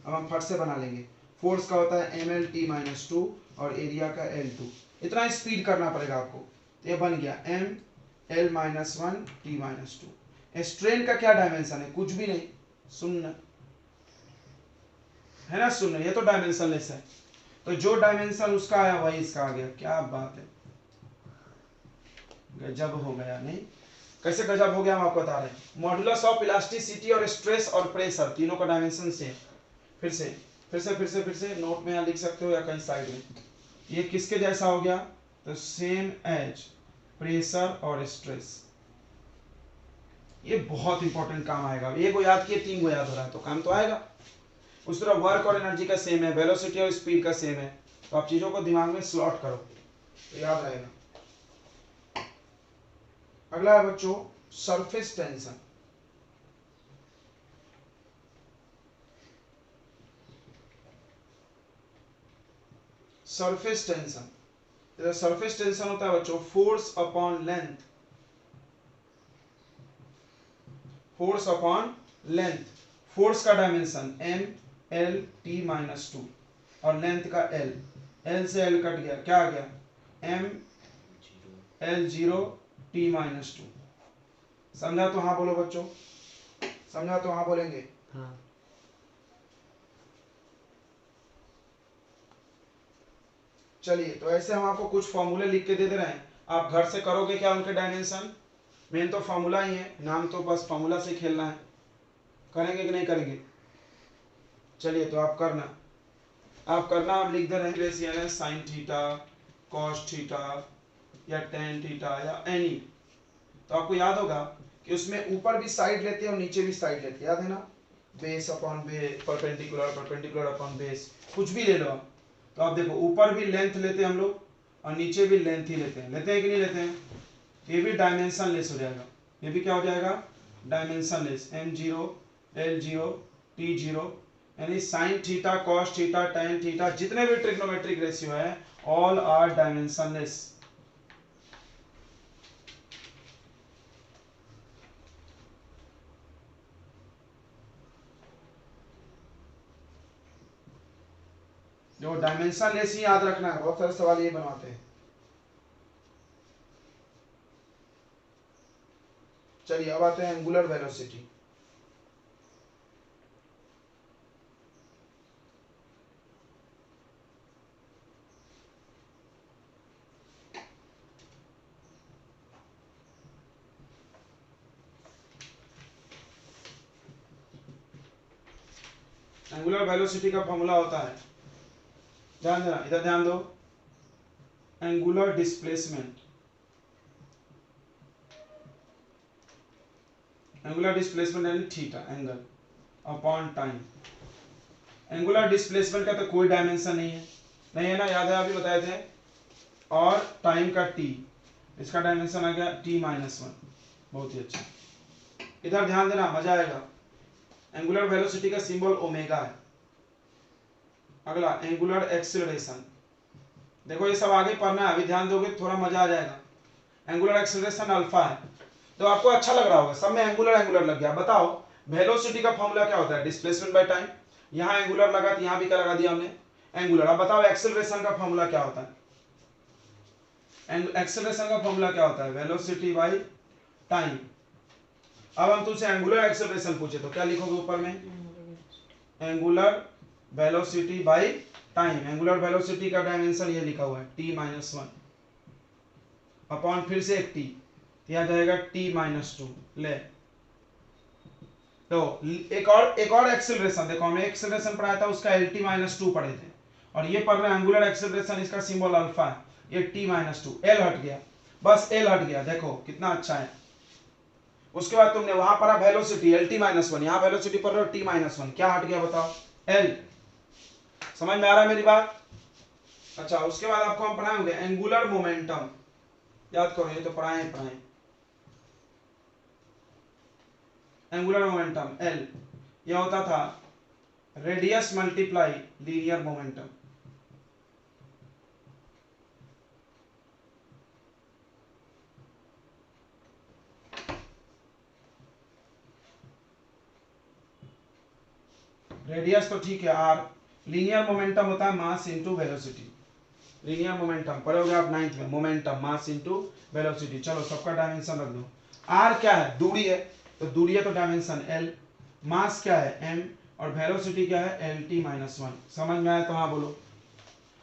अब हम फट से बना लेंगे। फोर्स का होता है MLT -2 और एरिया का L2। इतना स्पीड करना पड़ेगा आपको। ये बन गया ML -1 T -2। स्ट्रेन का क्या डायमेंशन है? कुछ भी नहीं, शून्य है ना, शून्य। ये तो डायमेंशनलेस है, तो जो डायमेंशन उसका आया वही इसका आ गया। क्या बात है, गजब हो गया। नहीं कैसे गजब हो गया हम आपको बता रहे हैं। मॉडुलस ऑफ इलास्टिसिटी और स्ट्रेस और प्रेशर तीनों का डायमेंशन सेम। फिर से नोट में यहाँ लिख सकते हो या कहीं साइड में। ये किसके जैसा हो गया? तो सेम एज प्रेशर और स्ट्रेस। ये बहुत इंपॉर्टेंट काम आएगा। एक को याद किए, 3 को याद हो रहा है तो काम तो आएगा। उस तरह वर्क और एनर्जी का सेम है, वेलोसिटी और स्पीड का सेम है, तो आप चीजों को दिमाग में स्लॉट करो तो याद रहेगा। अगला है बच्चों surface tension. Surface tension, surface tension होता है बच्चों force upon length, force upon length. Force का dimension M L T minus two और लेंथ का एल, एल से एल कट गया, क्या आ गया M L zero T minus two. समझा तो हाँ बोलो बच्चों, समझा तो हाँ बोलेंगे। हाँ। चलिए तो ऐसे हम आपको कुछ फॉर्मूले लिख के दे रहे हैं, आप घर से करोगे क्या उनके डायमेंशन, मेन तो फॉर्मूला ही है, नाम तो बस फॉर्मूला से खेलना है, करेंगे कि नहीं करेंगे। चलिए तो आप करना हम लिख दे रहे हैं रेशियल है साइन थीटा कॉस थीटा या टेन थीटा या एनी। तो आपको याद होगा कि उसमें ऊपर भी साइड लेते हैं और नीचे भी साइड लेते हैं, याद है ना, base upon base, perpendicular perpendicular upon base, कुछ भी ले लो आप। तो आप देखो ऊपर भी लेंथ लेते हैं हम लोग और नीचे भी लेंथ ही लेते हैं कि नहीं लेते हैं। ये भी डायमेंशन लेस हो जाएगा, ये भी क्या हो जाएगा dimensionless, M zero L zero T zero, यानी sine theta cos theta tan theta जितने भी ट्रिग्नोमेट्रिक रेशियो है ऑल आर डायमेंशन लेस। जो डायमेंशन लेस ही याद रखना है, बहुत सारे सवाल ये बनवाते हैं। चलिए अब आते हैं एंगुलर वेलोसिटी। एंगुलर वेलोसिटी का फॉर्मूला होता है, ध्यान देना, इधर ध्यान दो, एंगुलर डिस्प्लेसमेंट, एंगुलर डिस्प्लेसमेंट यानी theta angle upon time. Angular displacement का तो कोई डायमेंशन नहीं है ना, याद है अभी बताए थे, और टाइम का टी, इसका डायमेंशन आ गया टी माइनस वन, बहुत ही अच्छा। इधर ध्यान देना मजा आएगा, एंगुलर वेलोसिटी का सिंबल ओमेगा है। अगला एंगुलर एक्सेलरेशन, देखो ये सब आगे पढ़ना है, अभी ध्यान दोगे थोड़ा मजा आ जाएगा। एंगुलर एक्सेलरेशन अल्फा है, तो आपको अच्छा लग रहा होगा, सब में एंगुलर एंगुलर लग गया। बताओ वेलोसिटी का फॉर्मूला क्या होता है, डिस्प्लेसमेंट बाय टाइम, यहाँ एंगुलर लगा तो यहाँ भी क्या लगा दिया हमने एंगुलर। अब बताओ एक्सेलरेशन का फॉर्मूला क्या होता है, एक्सेलरेशन का फॉर्मूला क्या होता है वेलोसिटी बाय टाइम। अब हम तुमसे एंगुलर एक्सेलरेशन पूछे तो क्या लिखोगे ऊपर में, angular velocity by time. Angular velocity का डायमेंशन ये लिखा हुआ है टी माइनस वन अपॉन फिर से एक टी, यह जाएगा टी माइनस टू। ले तो एक और एक्सेलरेशन देखो, हमने एक्सेलरेशन पढ़ाया था उसका एल टी माइनस टू पढ़े थे, और ये पढ़ रहे हैं एंगुलर एक्सेलरेशन, इसका सिंबल अल्फा है, ये टी माइनस टू, एल हट गया, बस एल हट गया, देखो कितना अच्छा है। उसके बाद तुमने वहां पढ़ा velocity L T minus one, यहाँ वेलोसिटी पढ़ रहे हो टी माइनस वन, क्या हट गया बताओ एल। समझ में आ रहा है मेरी बात। अच्छा उसके बाद आपको हम पढ़ाएंगे एंगुलर मोमेंटम, याद करो ये तो पढ़ाए। एंगुलर मोमेंटम एल यह होता था radius multiply linear momentum. Radius तो ठीक है आर, लीनियर मोमेंटम होता है mass into velocity. Linear momentum पढ़ोगे आप नाइन्थ में, मोमेंटम मास इनटू वेलोसिटी। चलो सबका डायमेंशन रख दो, आर क्या है दूरी है, तो दूरी है तो डायमेंशन एल, मास क्या है एम, और वेलोसिटी क्या है एल टी माइनस वन। समझ में आया तो हाँ बोलो।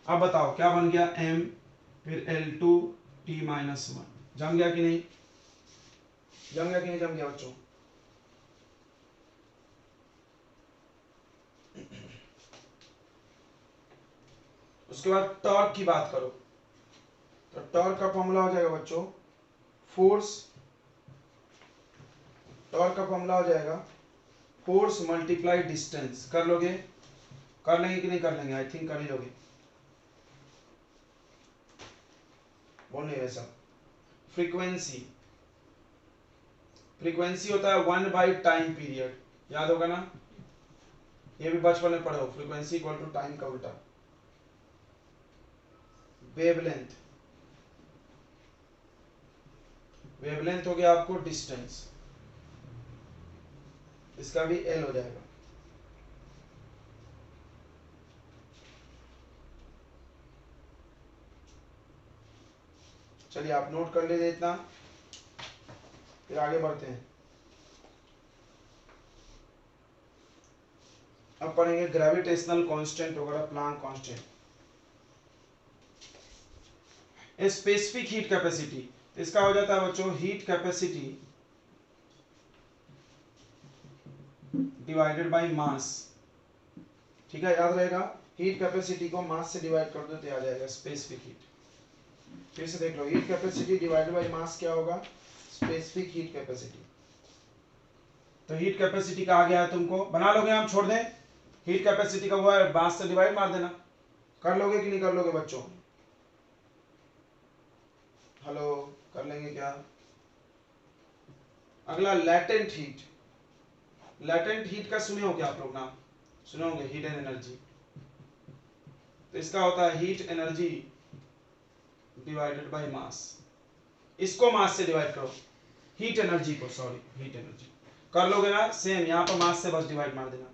अब बताओ क्या बन गया एम फिर L two T minus one, जम गया कि नहीं, जम गया कि नहीं जम गया बच्चों। उसके बाद टॉर्क की बात करो, तो टॉर्क का फॉर्मूला हो जाएगा बच्चों फोर्स, टॉर्क का फॉर्मूला हो जाएगा फोर्स मल्टीप्लाई डिस्टेंस। कर लोगे, कर लेंगे कि नहीं कर लेंगे, आई थिंक कर ही लोगे। बोल नहीं रहे सब। फ्रीक्वेंसी, फ्रीक्वेंसी होता है 1 बाई टाइम पीरियड, याद होगा ना, ये भी बचपन में पढ़े हो, फ्रीक्वेंसी इक्वल टू टाइम का उल्टा। वेवलेंथ, वेवलेंथ हो गया आपको डिस्टेंस, इसका भी एल हो जाएगा। चलिए आप नोट कर लीजिए इतना, फिर आगे बढ़ते हैं। अब पढ़ेंगे ग्रेविटेशनल कांस्टेंट वगैरह, Planck constant. Specific heat capacity, इसका हो जाता है बच्चों हीट कैपेसिटी डिवाइडेड बाय मास। ठीक है, याद रहेगा, हीट कैपेसिटी को मास से डिवाइड कर दो तो आ जाएगा स्पेसिफिक हीट। फिर से देख लो, heat capacity divided by mass क्या होगा, स्पेसिफिक हीट कैपेसिटी। तो हीट कैपेसिटी का आ गया है, तुमको बना लोगे, हम छोड़ दें, हीट कैपेसिटी का हुआ है, मास से डिवाइड मार देना। कर लोगे कि नहीं कर लोगे बच्चों? हेलो, कर लेंगे क्या? अगला लैटेंट हीट। लैटेंट हीट का सुने हो क्या आप लोग नाम? सुने होंगे, हिडन एनर्जी। तो इसका होता है हीट एनर्जी डिवाइडेड बाय मास। इसको मास से डिवाइड करो, हीट एनर्जी को, सॉरी हीट एनर्जी कर लोगे ना, सेम यहां पर मास से बस डिवाइड मार देना।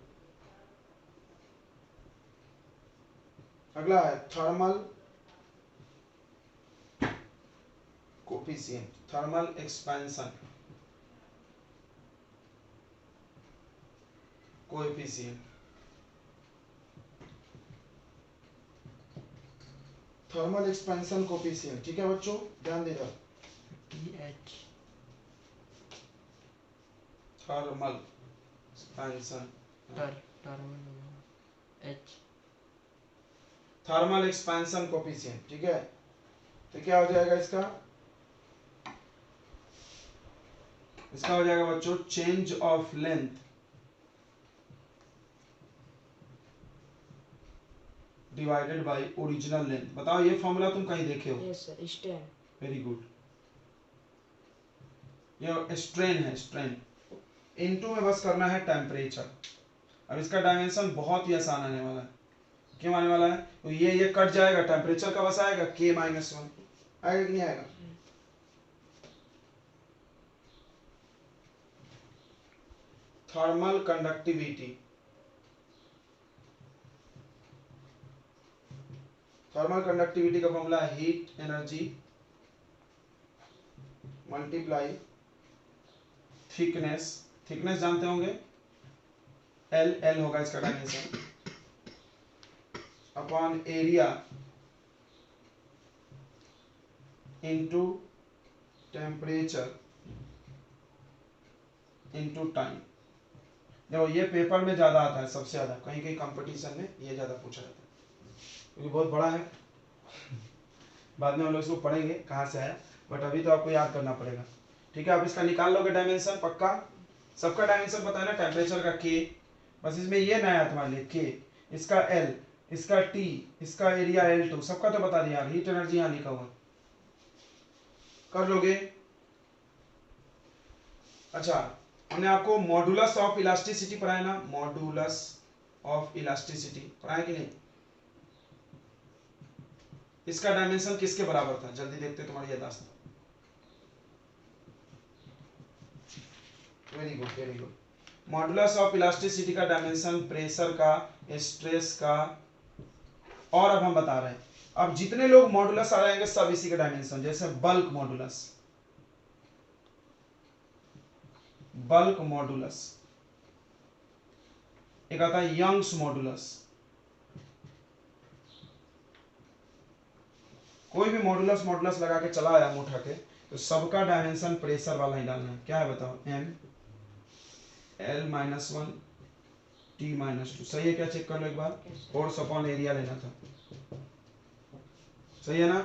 अगला है thermal coefficient, thermal expansion coefficient. Thermal expansion coefficient, ठीक है बच्चों, ध्यान दे जाओ। H thermal expansion, H thermal expansion coefficient, ठीक है। तो क्या हो जाएगा इसका? इसका हो जाएगा बच्चों change of length divided by original length. बताओ ये फॉर्मूला तुम कहीं देखे हो? Yes sir, strain. Very good, ये स्ट्रेन है, स्ट्रेन इनटू में बस करना है टेम्परेचर। अब इसका डायमेंशन बहुत ही आसान आने वाला है। क्यों आने वाला है? तो ये कट जाएगा, टेम्परेचर का बस आएगा K-1 आएगा कि नहीं आएगा? थर्मल कंडक्टिविटी, थर्मल कंडक्टिविटी का फॉर्मूला है heat energy multiply thickness, thickness जानते होंगे, एल होगा इसका dimension, upon area into temperature into time. देखो ये पेपर में ज्यादा आता है, सबसे ज्यादा, कहीं कहीं कंपटीशन में ये ज्यादा पूछा जाता है क्योंकि बहुत बड़ा है। बाद में हम लोग इसको पढ़ेंगे कहाँ से आया, बट अभी तो आपको याद करना पड़ेगा। ठीक है, आप इसका निकाल लोगे डायमेंशन पक्का, सबका डायमेंशन पता है ना, टेम्परेचर का K, बस इसमें ये नया है तुम्हारे लिए K, इसका L, इसका T, इसका एरिया L2, सबका तो बता दिया, हीट एनर्जी यहाँ लिखा हुआ, कर लोगे। अच्छा, हमने आपको मॉडुलस ऑफ इलास्टिसिटी पढ़ाया ना, मॉडुलस ऑफ इलास्टिसिटी पढ़ाया कि नहीं? इसका डायमेंशन किसके बराबर था, जल्दी देखते तुम्हारी याददाश्त। Very good, very good. Modulus of elasticity का डायमेंशन प्रेशर का, स्ट्रेस का, और अब हम बता रहे हैं, अब जितने लोग मॉडुलस आ जाएंगे सब इसी का डायमेंशन, जैसे बल्क मॉडुलस, बल्क मॉडुलस, एक आता है यंग्स मॉडुलस। कोई भी मॉडुलस मॉडुलस लगा के चला आया मुंह उठा के, तो सबका डायमेंशन प्रेशर वाला ही डालना है। क्या है बताओ? m L-1 T-2, सही है क्या? चेक कर लो एक बार, फोर्स अपॉन एरिया लेना था, सही है ना?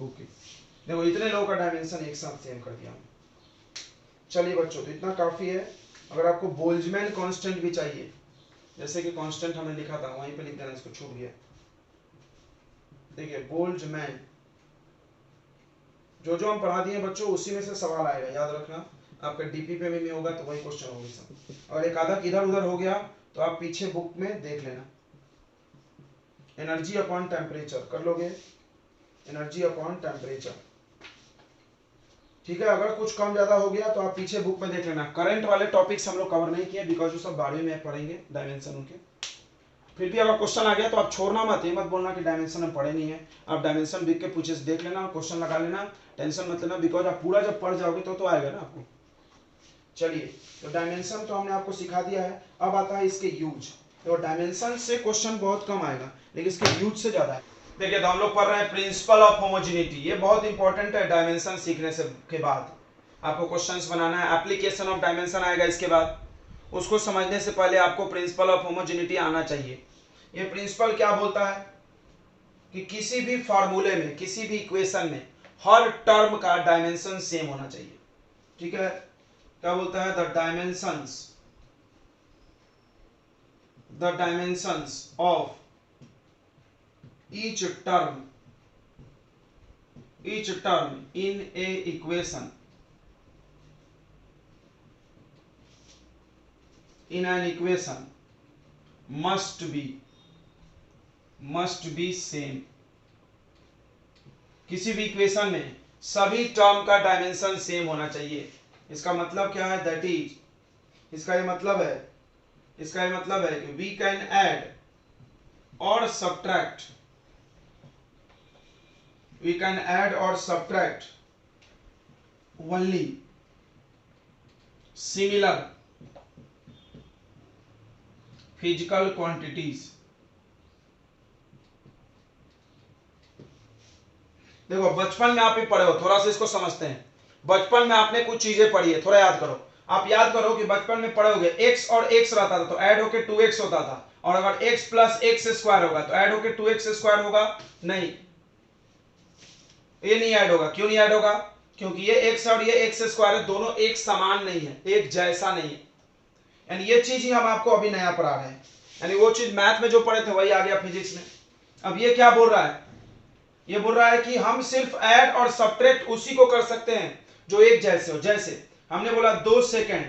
ओके, देखो इतने लोगों का डायमेंशन एक साथ सेम कर दिया। चलिए बच्चों, तो इतना काफी है। अगर आपको बोल्ट्जमैन कांस्टेंट भी चाहिए, जैसे कि कांस्टेंट हमने लिखा था वहीं पे लिख देना, इसको छूट गया। देखिए बोल्ट्जमैन जो जो हम पढ़ा दिए बच्चों उसी में से सवाल आएगा, याद रखना। आपका डीपी पे में भी होगा तो वही क्वेश्चन होगी सब। और एक आधा इधर उधर हो गया तो आप पीछे बुक में देख लेना। एनर्जी अपॉन टेम्परेचर कर लोगे, एनर्जी अपॉन टेम्परेचर, ठीक है। अगर कुछ कम ज्यादा हो गया तो आप पीछे बुक में देख लेना। करंट वाले टॉपिक्स हम लोग कवर नहीं किए बिकॉज वो सब 12वीं में पढ़ेंगे डायमेंशन उनके। फिर भी अगर क्वेश्चन आ गया तो आप छोड़ना मत, ये मत बोलना कि डायमेंशन में पढ़े नहीं है। आप डायमेंशन देख के पूछे से देख लेना, क्वेश्चन लगा लेना, टेंशन मत लेना, बिकॉज आप पूरा जब पढ़ जाओगे तो आएगा ना आपको। चलिए, तो डायमेंशन तो हमने आपको सिखा दिया है। अब आता है इसके यूज। तो डायमेंशन से क्वेश्चन बहुत कम आएगा लेकिन इसके यूज से ज्यादा है। देखिए, तो हम लोग पढ़ रहे हैं प्रिंसिपल ऑफ होमोजेनिटी, ये बहुत इंपॉर्टेंट है। डायमेंशन सीखने से के बाद आपको क्वेश्चंस बनाना है, एप्लीकेशन ऑफ डायमेंशन आएगा इसके बाद। उसको समझने से पहले आपको प्रिंसिपल ऑफ होमोजेनिटी आना चाहिए। ये प्रिंसिपल क्या बोलता है कि किसी भी फॉर्मूले में, किसी भी इक्वेशन में हर टर्म का डायमेंशन सेम होना चाहिए, ठीक है। क्या बोलता है? The dimensions of each term in a equation, in an equation must be same। किसी भी इक्वेशन में सभी टर्म का डायमेंशन सेम होना चाहिए। इसका मतलब क्या है? दैट इज, इसका ये मतलब है कि वी कैन ऐड और subtract, we can add or subtract only similar physical quantities। देखो, बचपन में आप भी पढ़े हो, थोड़ा सा इसको समझते हैं। बचपन में आपने कुछ चीजें पढ़ी है, थोड़ा याद करो। आप याद करो कि बचपन में पढ़े होगे x और x रहता था तो ऐड होके 2x होता था, और अगर x प्लस x स्क्वायर होगा तो ऐड होके 2x स्क्वायर होगा। नहीं, ये नहीं ऐड होगा। क्यों नहीं ऐड होगा? क्योंकि ये x और ये x स्क्वायर है, दोनों एक समान नहीं है, एक जैसा नहीं है। यानी ये चीज ही हम आपको अभी नया पढ़ा रहे हैं, यानी वो चीज मैथ में जो पढ़े थे वही आ गया फिजिक्स में। अब ये क्या बोल रहा है? ये बोल रहा है कि हम सिर्फ ऐड और सब्ट्रैक्ट उसी को कर सकते हैं जो एक जैसे हो। जैसे हमने बोला 2 सेकेंड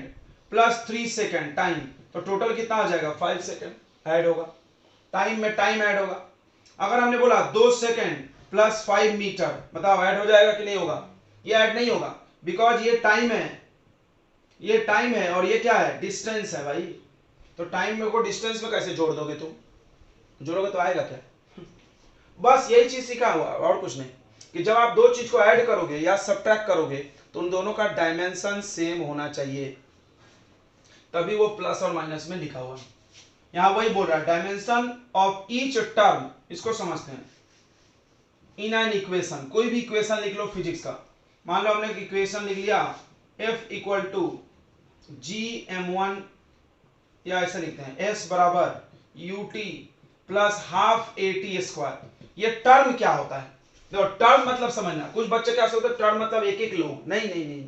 प्लस 3 सेकेंड टाइम, तो टोटल कितना आ जाएगा? 5 सेकेंड ऐड होगा, टाइम में टाइम ऐड होगा। अगर हमने बोला 2 सेकेंड प्लस 5 मीटर, बताओ ऐड हो जाएगा कि नहीं होगा? ये ऐड नहीं होगा बिकॉज ये टाइम है, ये टाइम है और ये क्या है? डिस्टेंस है भाई। तो टाइम में को डिस्टेंस में कैसे जोड़ दोगे तुम? जोड़ोगे तो आएगा क्या? बस यही चीज सीखा हुआ और कुछ नहीं, कि जब आप दो चीज को ऐड करोगे या सब्ट्रैक्ट करोगे तो उन दोनों का डायमेंशन सेम होना चाहिए, तभी वो प्लस और माइनस में लिखा हुआ है। यहां वही बोल रहा है, डायमेंशन ऑफ ईच टर्म, इसको समझते हैं। इन एन इक्वेशन, कोई भी इक्वेशन लिख लो फिजिक्स का। मान लो हमने इक्वेशन लिख लिया F इक्वल टू gm1, या ऐसा लिखते हैं S बराबर ut plus half AT square. ये टर्म क्या होता है? देखो, टर्म मतलब समझना। कुछ बच्चे क्या सोचते हैं टर्म मतलब एक एक लोग। नहीं नहीं नहीं,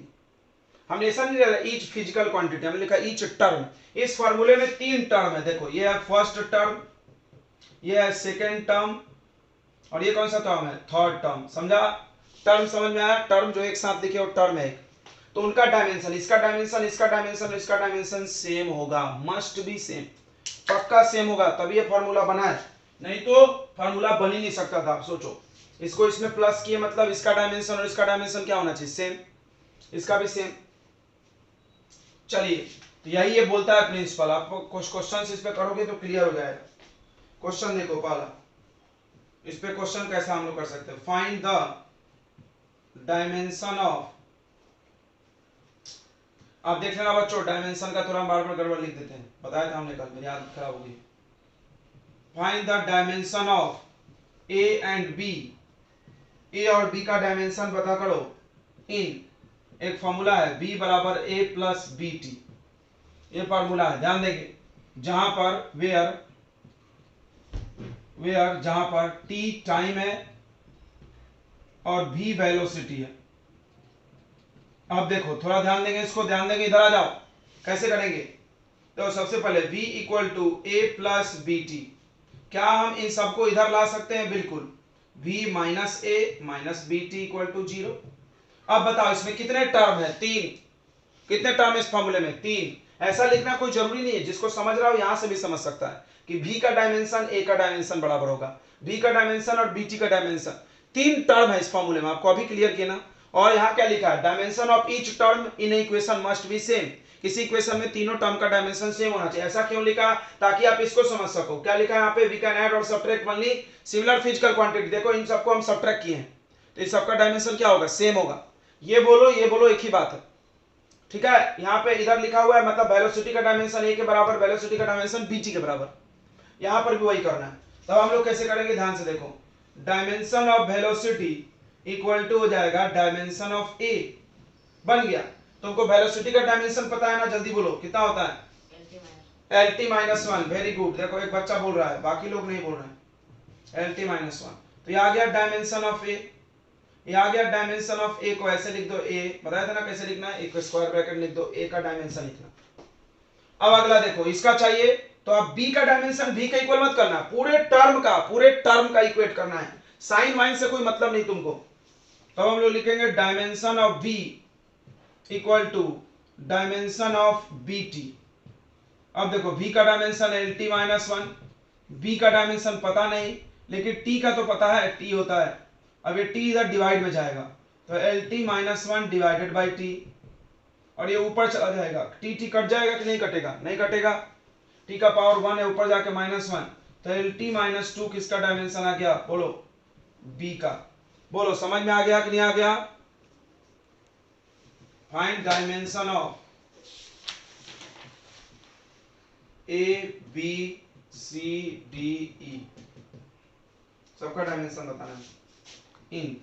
हमने ऐसा नहीं लिखा ईच फिजिकल क्वांटिटी, हमने लिखा ईच टर्म। इस फॉर्मूले में 3 टर्म है। देखो, ये है फर्स्ट टर्म, ये है सेकेंड टर्म, और ये कौन सा टर्म है? Third term. समझा? टर्म समझ में आया? टर्म जो एक साथ लिखे हो टर्म है एक, तो उनका डायमेंशन, इसका डायमेंशन, इसका डायमेंशन, इसका डायमेंशन सेम होगा, मस्ट बी सेम, पक्का सेम होगा, तभी ये फॉर्मूला बना है। नहीं तो फॉर्मूला बन ही नहीं सकता था। आप सोचो, इसको इसमें प्लस किए मतलब इसका डायमेंशन और इसका डायमेंशन क्या होना चाहिए? सेम, इसका भी सेम। चलिए, तो यही ये बोलता है प्रिंसिपल। आपको कुछ क्वेश्चन इस पे करोगे तो क्लियर हो जाएगा। क्वेश्चन देखो पहला, इस पे क्वेश्चन कैसा हम लोग कर सकते हैं? फाइंड द डायमेंशन ऑफ, आप देख लेना बच्चों, डायमेंशन का थोड़ा हम बार बार गड़बड़ लिख देते हैं, बताया था हमने कल, मेरी आदत खराब हो गई। Find the dimension of A and B, A और बी का डायमेंशन पता करो इन, एक फॉर्मूला है b बराबर a प्लस बी टी, ये फॉर्मूला है। ध्यान देंगे, जहां पर वेयर जहां पर t टाइम है और v वेलोसिटी है। अब देखो, थोड़ा ध्यान देंगे, इसको ध्यान देंगे, इधर आ जाओ। कैसे करेंगे? तो सबसे पहले v equal to a plus B T, क्या हम इन सबको इधर ला सकते हैं? बिल्कुल। v minus a minus B T equal to 0, अब बताओ इसमें कितने टर्म है? 3। कितने टर्म है इस फॉर्मूले में? 3। ऐसा लिखना कोई जरूरी नहीं है, जिसको समझ रहा हो यहां से भी समझ सकता है कि v का डायमेंशन a का डायमेंशन बराबर होगा v का डायमेंशन और bt का डायमेंशन। 3 टर्म है इस फॉर्मूले में, आपको अभी क्लियर किया ना। और यहाँ क्या लिखा है? Dimension of each term in equation must be same. किसी इक्वेशन में तीनों टर्म का डायमेंशन सेम होना चाहिए। ऐसा क्यों लिखा? ताकि आप इसको समझ सको। क्या लिखा है यहाँ पे? वी कैन ऐड और subtract only similar physical quantity. देखो इन सबको हम सब्ट्रैक्ट किए हैं, तो इन सबका डायमेंशन क्या होगा? सेम होगा। ये बोलो एक ही बात है, ठीक है। यहाँ पे इधर लिखा हुआ है मतलब वेलोसिटी का डायमेंशन a के बराबर, वेलोसिटी का डायमेंशन bt के बराबर। यहाँ पर भी वही करना है। तब हम लोग कैसे करेंगे? ध्यान से देखो, dimension of velocity equal to हो जाएगा डायमेंशन ऑफ a। बन गया। तुमको वेलोसिटी का डायमेंशन पता है ना? जल्दी बोलो कितना होता है? LT-1। Very good. देखो एक बच्चा बोल रहा है, बाकी लोग नहीं बोल रहे हैं। LT-1। तो ये आ गया डायमेंशन ऑफ a। ये आ गया डायमेंशन ऑफ a को ऐसे लिख दो, a बताया था ना कैसे लिखना है? एक स्क्वायर ब्रैकेट लिख दो, a का डायमेंशन लिखना। अब अगला देखो, इसका चाहिए तो आप b का डायमेंशन v का इक्वल मत करना, पूरे टर्म का इक्वेट करना है। साइन वाइन से कोई मतलब नहीं तुमको। तब हम लोग लिखेंगे dimension of v equal to dimension of bt। अब देखो v का डायमेंशन LT-1, b का डायमेंशन पता नहीं, लेकिन t का तो पता है, t होता है। अब ये t इधर डिवाइड में जाएगा, तो LT-1 डिवाइडेड बाई t, और ये ऊपर चला जाएगा। t कट जाएगा कि नहीं कटेगा? नहीं कटेगा। t का पावर 1 है, ऊपर जाके -1, तो LT-2 किसका डायमेंशन आ गया? बोलो b का। बोलो समझ में आ गया कि नहीं आ गया? Find dimension of a b c d e, सबका डायमेंशन बताना है। In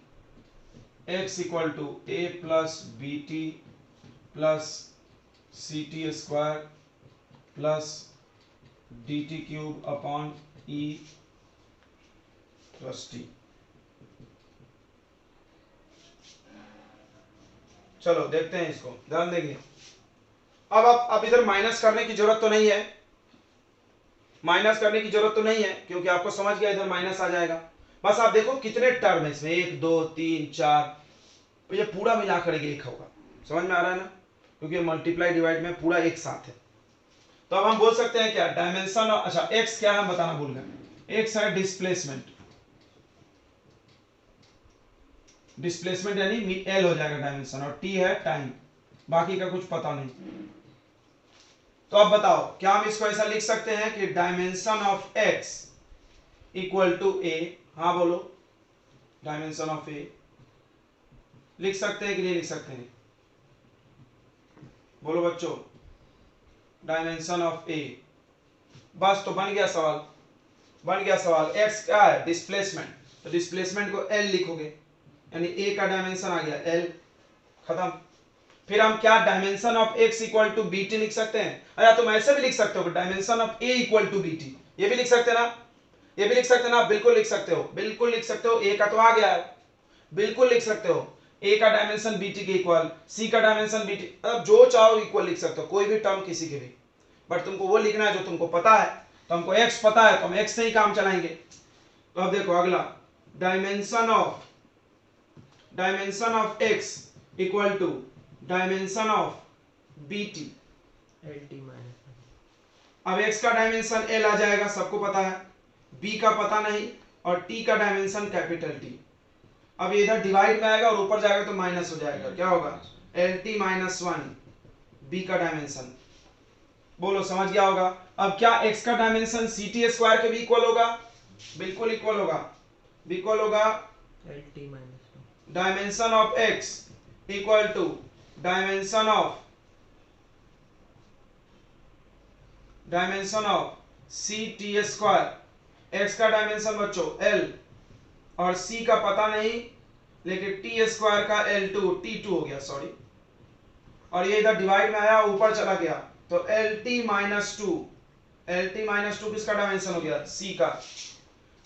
x equal to a plus B T plus C T square plus D T cube upon E plus T. चलो देखते हैं इसको, ध्यान देंगे। अब इधर माइनस करने की जरूरत तो नहीं है, माइनस करने की जरूरत तो नहीं है, क्योंकि आपको समझ गया इधर माइनस आ जाएगा। बस आप देखो कितने टर्म है इसमें, 1 2 3 4, तो ये पूरा मिलाकर एक होगा। समझ में आ रहा है ना? क्योंकि मल्टीप्लाई डिवाइड में पूरा एक साथ है। तो अब हम बोल सकते हैं क्या? डायमेंशन, अच्छा x क्या है हम बताना भूल गए। x है डिस्प्लेसमेंट, डिस्प्लेसमेंट यानी l हो जाएगा डायमेंशन, और t है टाइम, बाकी का कुछ पता नहीं। तो अब बताओ क्या हम इसको ऐसा लिख सकते हैं कि dimension of x equal to a? हाँ बोलो, डायमेंशन ऑफ a लिख सकते हैं कि नहीं लिख सकते हैं? बोलो बच्चों, डायमेंशन ऑफ a। बस तो बन गया सवाल, बन गया सवाल। x क्या है? डिस्प्लेसमेंट, तो डिस्प्लेसमेंट को l लिखोगे, यानी a का डायमेंशन आ गया l, खत्म। फिर हम क्या dimension of x equal to B T लिख सकते हैं? अरे तुम ऐसे भी लिख सकते हो, dimension of a equal to B T, ये भी लिख सकते हैं ना? ये भी लिख सकते हैं ना? बिल्कुल लिख सकते हो, बिल्कुल लिख सकते हो। a का तो आ गया है, बिल्कुल लिख सकते हो। a का डायमेंशन bt के इक्वल, c का डायमेंशन bt, मतलब जो चाहो इक्वल लिख सकते हो, कोई भी टर्म किसी के भी। बट तुमको वो लिखना है जो तुमको पता है। तो हमको x पता है, तो हम x से ही काम चलाएंगे। तो अब देखो अगला, dimension of x equal to dimension of bt। LT-1। अब x का डायमेंशन l आ जाएगा, सबको पता है, b का पता नहीं, और t का डायमेंशन कैपिटल T। अब ये इधर डिवाइड में आएगा और ऊपर जाएगा तो माइनस हो जाएगा, क्या होगा? LT-1 b का डायमेंशन। बोलो समझ गया होगा? अब क्या x का डायमेंशन ct स्क्वायर के भी इक्वल होगा? बिल्कुल इक्वल होगा, इक्वल होगा। LT-2। Dimension of x equal to dimension of ct square. x का डायमेंशन बच्चों l, और c का पता नहीं, लेकिन t स्क्वायर का l2 t2 हो गया, सॉरी, और ये इधर डिवाइड में आया ऊपर चला गया, तो LT-2 किसका डायमेंशन हो गया? c का।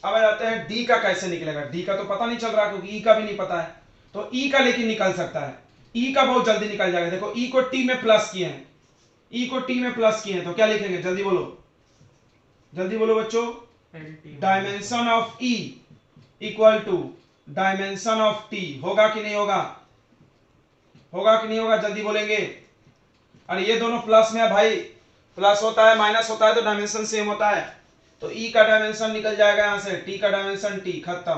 अब आ जाते हैं d का कैसे निकलेगा? d का तो पता नहीं चल रहा, क्योंकि e का भी नहीं पता है, तो e का लेकिन निकल सकता है। e का बहुत जल्दी निकल जाएगा। देखो e को t में प्लस किए हैं, e को t में प्लस किए हैं, तो क्या लिखेंगे? जल्दी बोलो, जल्दी बोलो बच्चों। Dimension of e equal to dimension of t होगा कि नहीं होगा? होगा कि नहीं होगा, जल्दी बोलेंगे। अरे ये दोनों प्लस में है भाई, प्लस होता है माइनस होता है तो डायमेंशन सेम होता है। तो ई का डायमेंशन निकल जाएगा यहां से, टी का डायमेंशन टी, खत्म।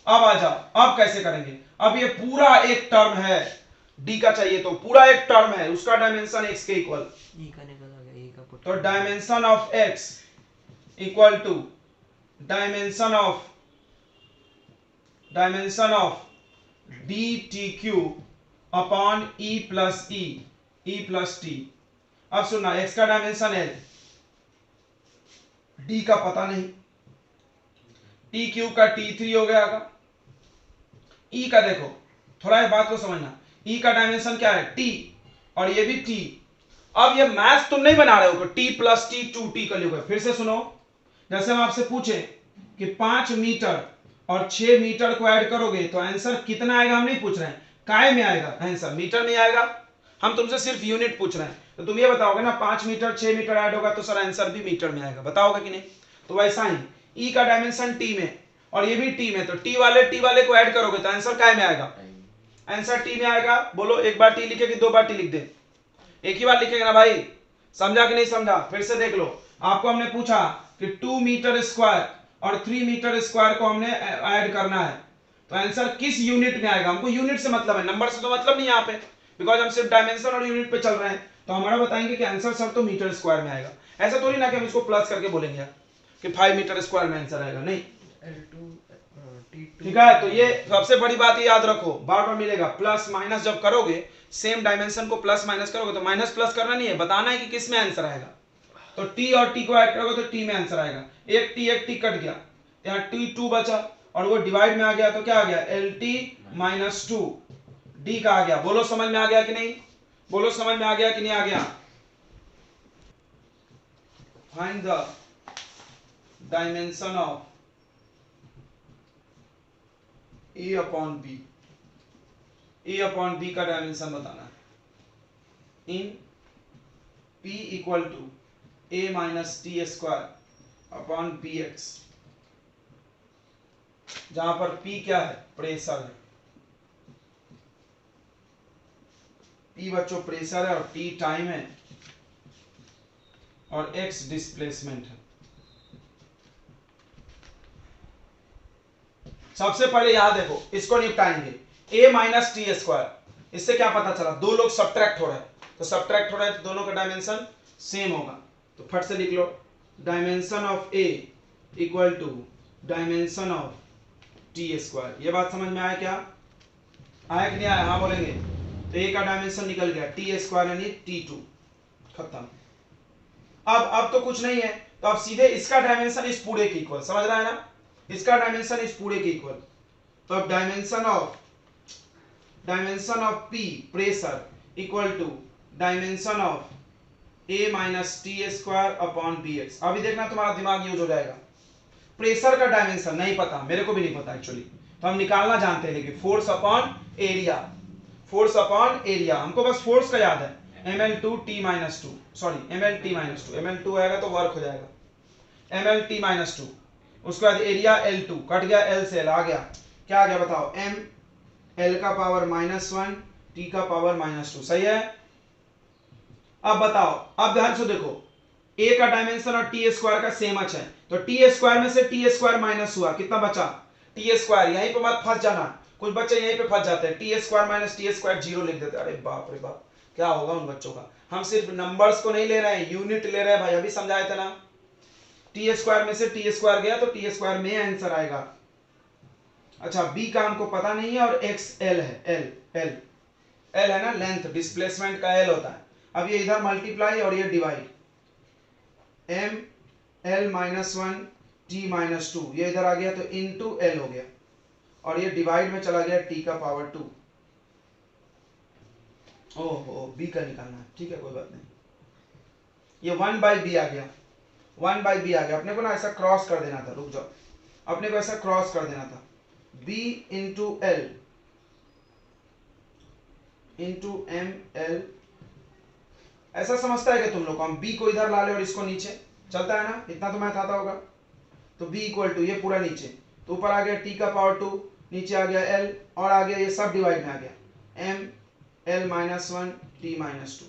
अब आ जाओ, अब कैसे करेंगे, अब ये पूरा एक टर्म है, डी का चाहिए तो पूरा एक टर्म है, उसका डायमेंशन एक्स के इक्वल, ई का निकल आ गया, ई का पुट तो dimension of X equal to dimension of D T cube upon E plus T. अब सुनना, एक्स का डायमेंशन एल, डी का पता नहीं, टी क्यूब का T3 हो गया होगा, ई का देखो, थोड़ा ये बात को समझना, ई का डायमेंशन क्या है टी, और ये भी टी। अब ये मैथ तुम नहीं बना रहे हो टी प्लस टी 2t कर लोगे। फिर से सुनो, जैसे हम आपसे पूछे कि 5 मीटर और 6 मीटर को ऐड करोगे तो आंसर कितना आएगा, हम नहीं पूछ रहे हैं काय में आएगा आंसर, मीटर में आएगा, हम तुमसे सिर्फ यूनिट पूछ रहे हैं। तो तुम ये बताओगे ना 5 मीटर 6 मीटर ऐड होगा तो सर आंसर भी मीटर में आएगा, बताओगे कि नहीं। तो वैसा ही ई का डायमेंशन टी में और ये भी टी में, तो टी वाले को ऐड करोगे तो आंसर काय में आएगा, आंसर टी में आएगा। बोलो, एक बार टी लिखे कि 2 बार टी लिख दे, एक ही बार लिखेंगे ना भाई, समझा कि नहीं समझा। फिर से देख लो, आपको हमने पूछा कि 2 मीटर स्क्वायर और 3 मीटर स्क्वायर को हमने ऐड करना है, तो आंसर किस यूनिट में आएगा, हमको यूनिट से मतलब है, नंबर से तो मतलब नहीं यहाँ पे, बिकॉज हम सिर्फ डायमेंशन और यूनिट पे चल रहे हैं। तो हमारा बताएंगे कि आंसर सर तो मीटर स्क्वायर में आएगा। ऐसा थोड़ी ना कि हम इसको प्लस करके बोलेंगे कि 5 मीटर स्क्वायर में आंसर आएगा, नहीं। ठीक है, तो ये सबसे बड़ी बात ये याद रखो, बार बार मिलेगा, प्लस माइनस जब करोगे, सेम डायमेंशन को प्लस माइनस करोगे तो माइनस प्लस करना नहीं है, बताना है कि किस में आंसर आएगा। तो टी और टी को ऐड करोगे तो टी में आंसर आएगा, एक टी कट गया, यहाँ T2 बचा और वो डिवाइड में आ गया तो क्या आ गया, LT-2 डी का आ गया। बोलो समझ में आ गया कि नहीं, बोलो समझ में आ गया कि नहीं आ गया। Find the dimension of A upon B, A upon B का डायमेंशन बताना है in P equal to a minus T square upon B X, जहां पर P क्या है, प्रेशर है, P बच्चों प्रेशर है और T टाइम है और X डिस्प्लेसमेंट है। सबसे पहले याद देखो, इसको निपटाएंगे, a माइनस टी स्क्वायर, इससे क्या पता चला, दो लोग सब्ट्रैक्ट हो रहे हैं, तो सब्ट्रैक्ट हो रहे हैं तो दोनों का डायमेंशन सेम होगा, तो फट से लिख लो, dimension of a equal to dimension of T square. ये बात समझ में आया क्या, आया कि नहीं आया, हाँ बोलेंगे। तो a का डायमेंशन निकल गया टी स्क्वायर यानी T2, खत्म। अब तो कुछ नहीं है, तो अब सीधे इसका डायमेंशन इस पूरे के इक्वल, समझ रहा है ना, इसका डायमेंशन इस पूरे के इक्वल। तो अब dimension of P pressure equal to dimension of a minus T square upon B X. अभी देखना तुम्हारा दिमाग यूज हो जाएगा, प्रेशर का डायमेंशन नहीं पता, मेरे को भी नहीं पता एक्चुअली, तो हम निकालना जानते हैं, लेकिन force upon area, force upon area हमको बस फोर्स का याद है, ml2t-2, सॉरी mlt-2, ml2 आएगा तो वर्क हो जाएगा, mlt-2, उसके बाद एरिया L2, कट गया L से L आ गया, क्या आ गया बताओ, m L का पावर -1 t का पावर -2, सही है। अब बताओ, अब ध्यान से देखो, a का डायमेंशन और टी स्क्वायर का सेम है, तो टी स्क्वायर में से टी स्क्वायर माइनस हुआ, कितना बचा, टी स्क्वायर, यहीं पे मत फंस जाना, कुछ बच्चे यहीं पे फंस जाते हैं, T square minus T square 0 लिख देते हैं, अरे बाप रे बाप, क्या होगा उन बच्चों का। हम सिर्फ नंबर्स को नहीं ले रहे हैं, यूनिट ले रहे हैं भाई, अभी समझाया था ना, टी स्क्वायर में से टी स्क्वायर गया तो टी स्क्वायर में आंसर आएगा। अच्छा, बी का हमको पता नहीं है और एक्स एल है, एल है ना, लेंथ डिस्प्लेसमेंट का एल होता है। अब ये इधर मल्टीप्लाई और ये डिवाइड, m l-1 t-2, ये इधर आ गया तो इनटू एल हो गया, और ये डिवाइड में चला गया t का पावर 2। ओहो, b का निकालना है, ठीक है कोई बात नहीं, ये 1/b आ गया, 1/b आ गया, अपने को ना ऐसा क्रॉस कर देना था, रुक जाओ, अपने को ऐसा क्रॉस कर देना था, b into L into M L, ऐसा समझता है कि तुम लोग, हम b को इधर ला ले और इसको नीचे, चलता है ना, इतना तो मैथ आता होगा। तो b इक्वल टू ये पूरा नीचे, तो ऊपर आ गया t का पावर 2, नीचे आ गया l, और आ गया ये सब डिवाइड में आ गया m L minus one T minus to.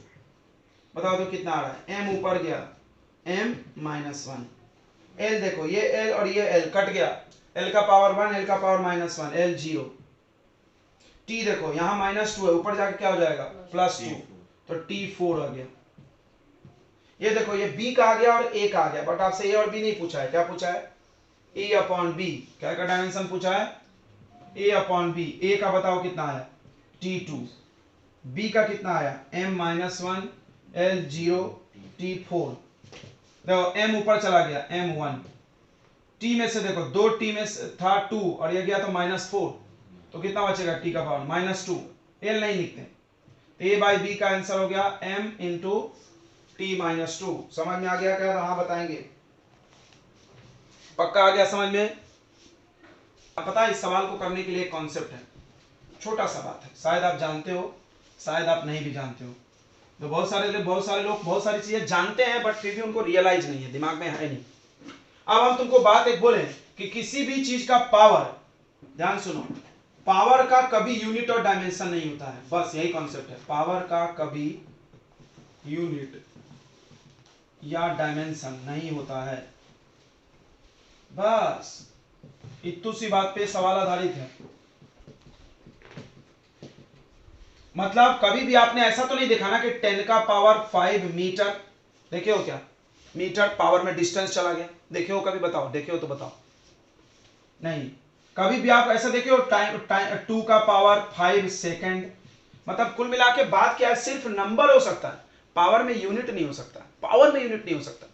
बताओ तो कितना आ रहा है, m ऊपर गया m माइनस वन, l देखो ये l और ये l कट गया, l का पावर वन, l का power minus one, l zero. t देखो यहाँ माइनस टू है, ऊपर जाके क्या हो जाएगा प्लस टू, तो t फोर आ गया। ये देखो ये b का आ गया और a का आ गया, बट आपसे a और b नहीं पूछा है, क्या पूछा है a अपॉन b, क्या का डायमेंशन पूछा है a अपॉन b। a का बताओ कितना आया t2, b का कितना आया m minus one, l zero, t four. देखो m ऊपर चला गया m1, t में से देखो दो t में से था टू और ये गया तो माइनस फोर, तो कितना बचेगा t का पावर माइनस टू, l नहीं लिखते, a बाई बी का आंसर हो गया m into T minus to. समझ में आ गया क्या, हाँ बताएंगे, पक्का आ गया समझ में। पता है इस सवाल को करने के लिए एक कॉन्सेप्ट है, छोटा सा बात है, शायद आप जानते हो शायद आप नहीं भी जानते हो। तो बहुत सारे लोग बहुत सारी चीजें जानते हैं बट फिर भी उनको रियलाइज नहीं है, दिमाग में है नहीं। अब हम तुमको बात एक बोले कि किसी भी चीज का पावर, ध्यान सुनो, पावर का कभी यूनिट और डायमेंशन नहीं होता है, बस यही कॉन्सेप्ट है, पावर का कभी यूनिट या डायमेंशन नहीं होता है, बस इतनी सी बात पे सवाल आधारित है। मतलब कभी भी आपने ऐसा तो नहीं देखा ना कि 10 का पावर 5 मीटर, देखे हो क्या, मीटर पावर में डिस्टेंस चला गया, देखे हो कभी, बताओ देखे हो तो बताओ, नहीं। कभी भी आप ऐसा देखे हो टाइम 2 का पावर 5 सेकंड, मतलब कुल मिला के बात क्या है, सिर्फ नंबर हो सकता है, पावर में यूनिट नहीं हो सकता, पावर में यूनिट नहीं हो सकता,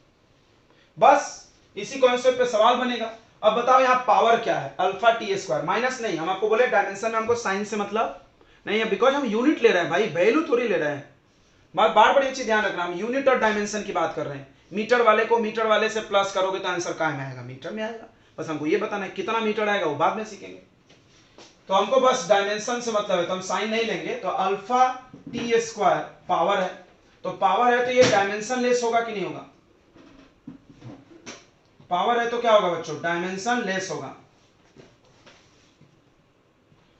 बस इसी कॉन्सेप्ट पे सवाल बनेगा। अब बताओ यहाँ पावर क्या है, अल्फा टी स्क्वायर, माइनस नहीं, हम आपको बोले डायमेंशन में हमको साइन से मतलब नहीं है, बिकॉज हम यूनिट ले रहे हैं भाई, वैल्यू थोड़ी ले रहे हैं। बार बड़ी अच्छी ध्यान रखना, हम यूनिट और डायमेंशन की बात कर रहे हैं, मीटर वाले को मीटर वाले से प्लस करोगे तो आंसर कहाँ में आएगा, मीटर में आएगा, बस हमको ये बताना है कितना मीटर आएगा वो बाद में सीखेंगे। तो हमको बस डायमेंशन से मतलब है, तो हम साइन नहीं लेंगे, तो अल्फा टी स्क्वायर पावर है, तो पावर है तो ये डायमेंशन लेस होगा कि नहीं होगा, पावर है तो क्या होगा बच्चों, डायमेंशन लेस होगा।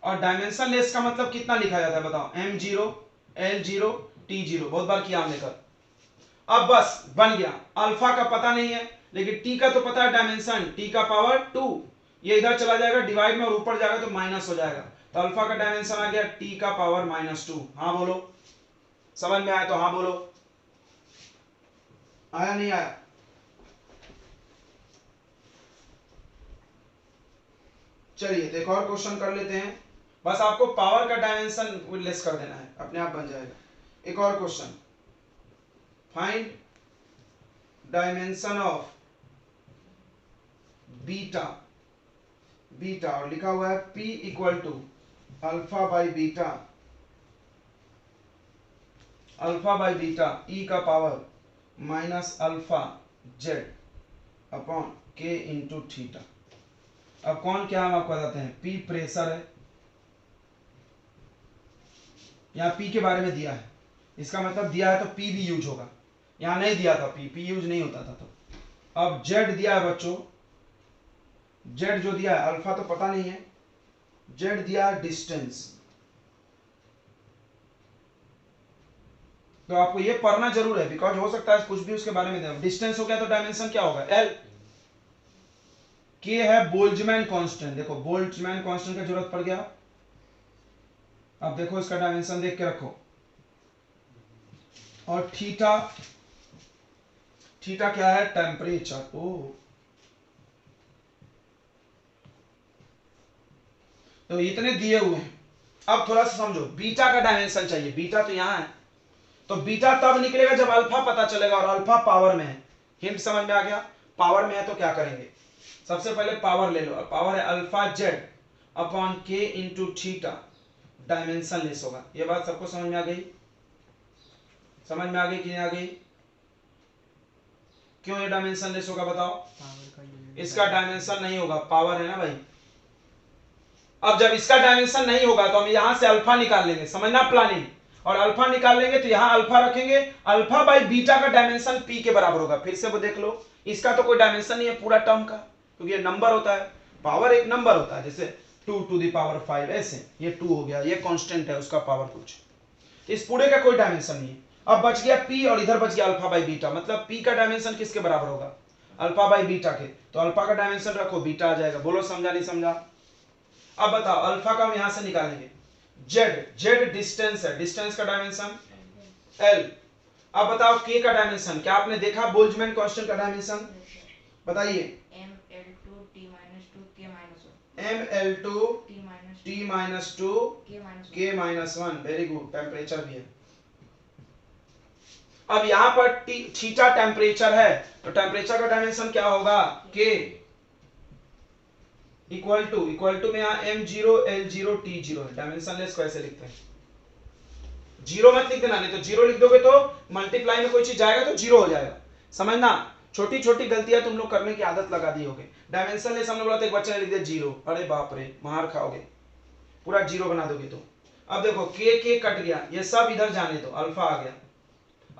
और डायमेंशन लेस का मतलब कितना लिखा जाता है बताओ, m zero, l zero, t zero, बहुत बार किया हमने कर। अब बस बन गया, अल्फा का पता नहीं है लेकिन t का तो पता है डायमेंशन, t का पावर 2, ये इधर चला जाएगा डिवाइड में और ऊपर जाएगा तो माइनस हो जाएगा, तो अल्फा का डायमेंशन आ गया t का पावर -2। हाँ बोलो, समझ में आया तो हाँ बोलो, आया नहीं आया, चलिए तो एक और क्वेश्चन कर लेते हैं, बस आपको पावर का डायमेंशन लेस कर देना है, अपने आप बन जाएगा। एक और question, find dimension of beta, beta और लिखा हुआ है P equal to alpha by beta, alpha by beta e का power minus alpha Z upon K into theta. अब कौन क्या हम आपको बताते हैं, P प्रेशर है, यहाँ P के बारे में दिया है, इसका मतलब दिया है तो P भी यूज होगा, यहाँ नहीं दिया था P यूज नहीं होता था। तो अब Z दिया है बच्चों, Z जो दिया है, अल्फा तो पता नहीं है, Z दिया है डिस्टेंस, तो आपको ये पढ़ना जरूर है बिकॉज हो सकता है कुछ भी उसके बारे में दे। डिस्टेंस हो गया तो डायमेंशन क्या होगा L, K है बोल्ट्जमैन कांस्टेंट, देखो बोल्ट्जमैन कांस्टेंट का जरूरत पड़ गया। अब देखो इसका डायमेंशन देख के रखो, और थीटा, थीटा क्या है टेम्परेचर, ओ तो इतने दिए हुए हैं। अब थोड़ा सा समझो, बीटा का डायमेंशन चाहिए, बीटा तो यहां है, तो बीटा तब निकलेगा जब अल्फा पता चलेगा और अल्फा पावर में है, हिंट समझ में आ गया, पावर में है तो क्या करेंगे, सबसे पहले पावर ले लो, पावर है alpha Z upon K into theta, dimension less होगा। ये बात सबको समझ में आ गई, समझ में आ गई कि नहीं आ गई, क्यों ये डायमेंशन लेस होगा बताओ, इसका डायमेंशन नहीं होगा, पावर है ना भाई। अब जब इसका डायमेंशन नहीं होगा तो हम यहां से अल्फा निकाल लेंगे, समझना प्लानिंग, और अल्फा निकाल लेंगे तो यहां अल्फा रखेंगे, अल्फा बाई बीटा का डायमेंशन पी के बराबर होगा। फिर से वो देख लो, इसका तो कोई डायमेंशन नहीं है पूरा टर्म का, क्योंकि ये नंबर होता है, पावर एक नंबर होता है, जैसे 2 टू द पावर 5 ऐसे, ये 2 हो गया, ये कांस्टेंट है उसका पावर कुछ। इस पूरे का कोई डायमेंशन नहीं है। अब बच गया p और इधर बच गया अल्फा बाई बीटा, मतलब p का डायमेंशन किसके बराबर होगा, अल्फा बाई बीटा के। तो अल्फा का डायमेंशन रखो, बीटा आ जाएगा। बोलो समझा नहीं समझा। अब बताओ अल्फा का हम यहां से निकालेंगे, z डिस्टेंस है, डिस्टेंस का डायमेंशन l। अब बताओ k का डायमेंशन, क्या आपने देखा बोल्ट्जमैन कांस्टेंट का डायमेंशन, बताइए। ml2 t minus 2 k minus 1 ml2 t minus t minus 2 k minus 1 k minus 1, very good, temperature भी है। अब यहां पर थीटा टेम्परेचर है, तो टेम्परेचर का डायमेंशन क्या होगा, k इक्वल टू में यहां m0 l0 t0 है, डायमेंशन लेस कैसे लिखते हैं, जीरो मत लिख देना, नहीं तो जीरो लिख दोगे तो मल्टीप्लाई में कोई चीज जाएगा तो जीरो हो जाएगा, समझना। छोटी छोटी गलतियां तुम लोग करने की आदत लगा दी होगे। डायमेंशन लेस हमने बोला था, एक बच्चे ने लिख दिया जीरो, अरे बाप रे मार खाओगे, पूरा जीरो बना दोगे तो। अब देखो के कट गया, ये सब इधर जाने दो, अल्फा आ गया,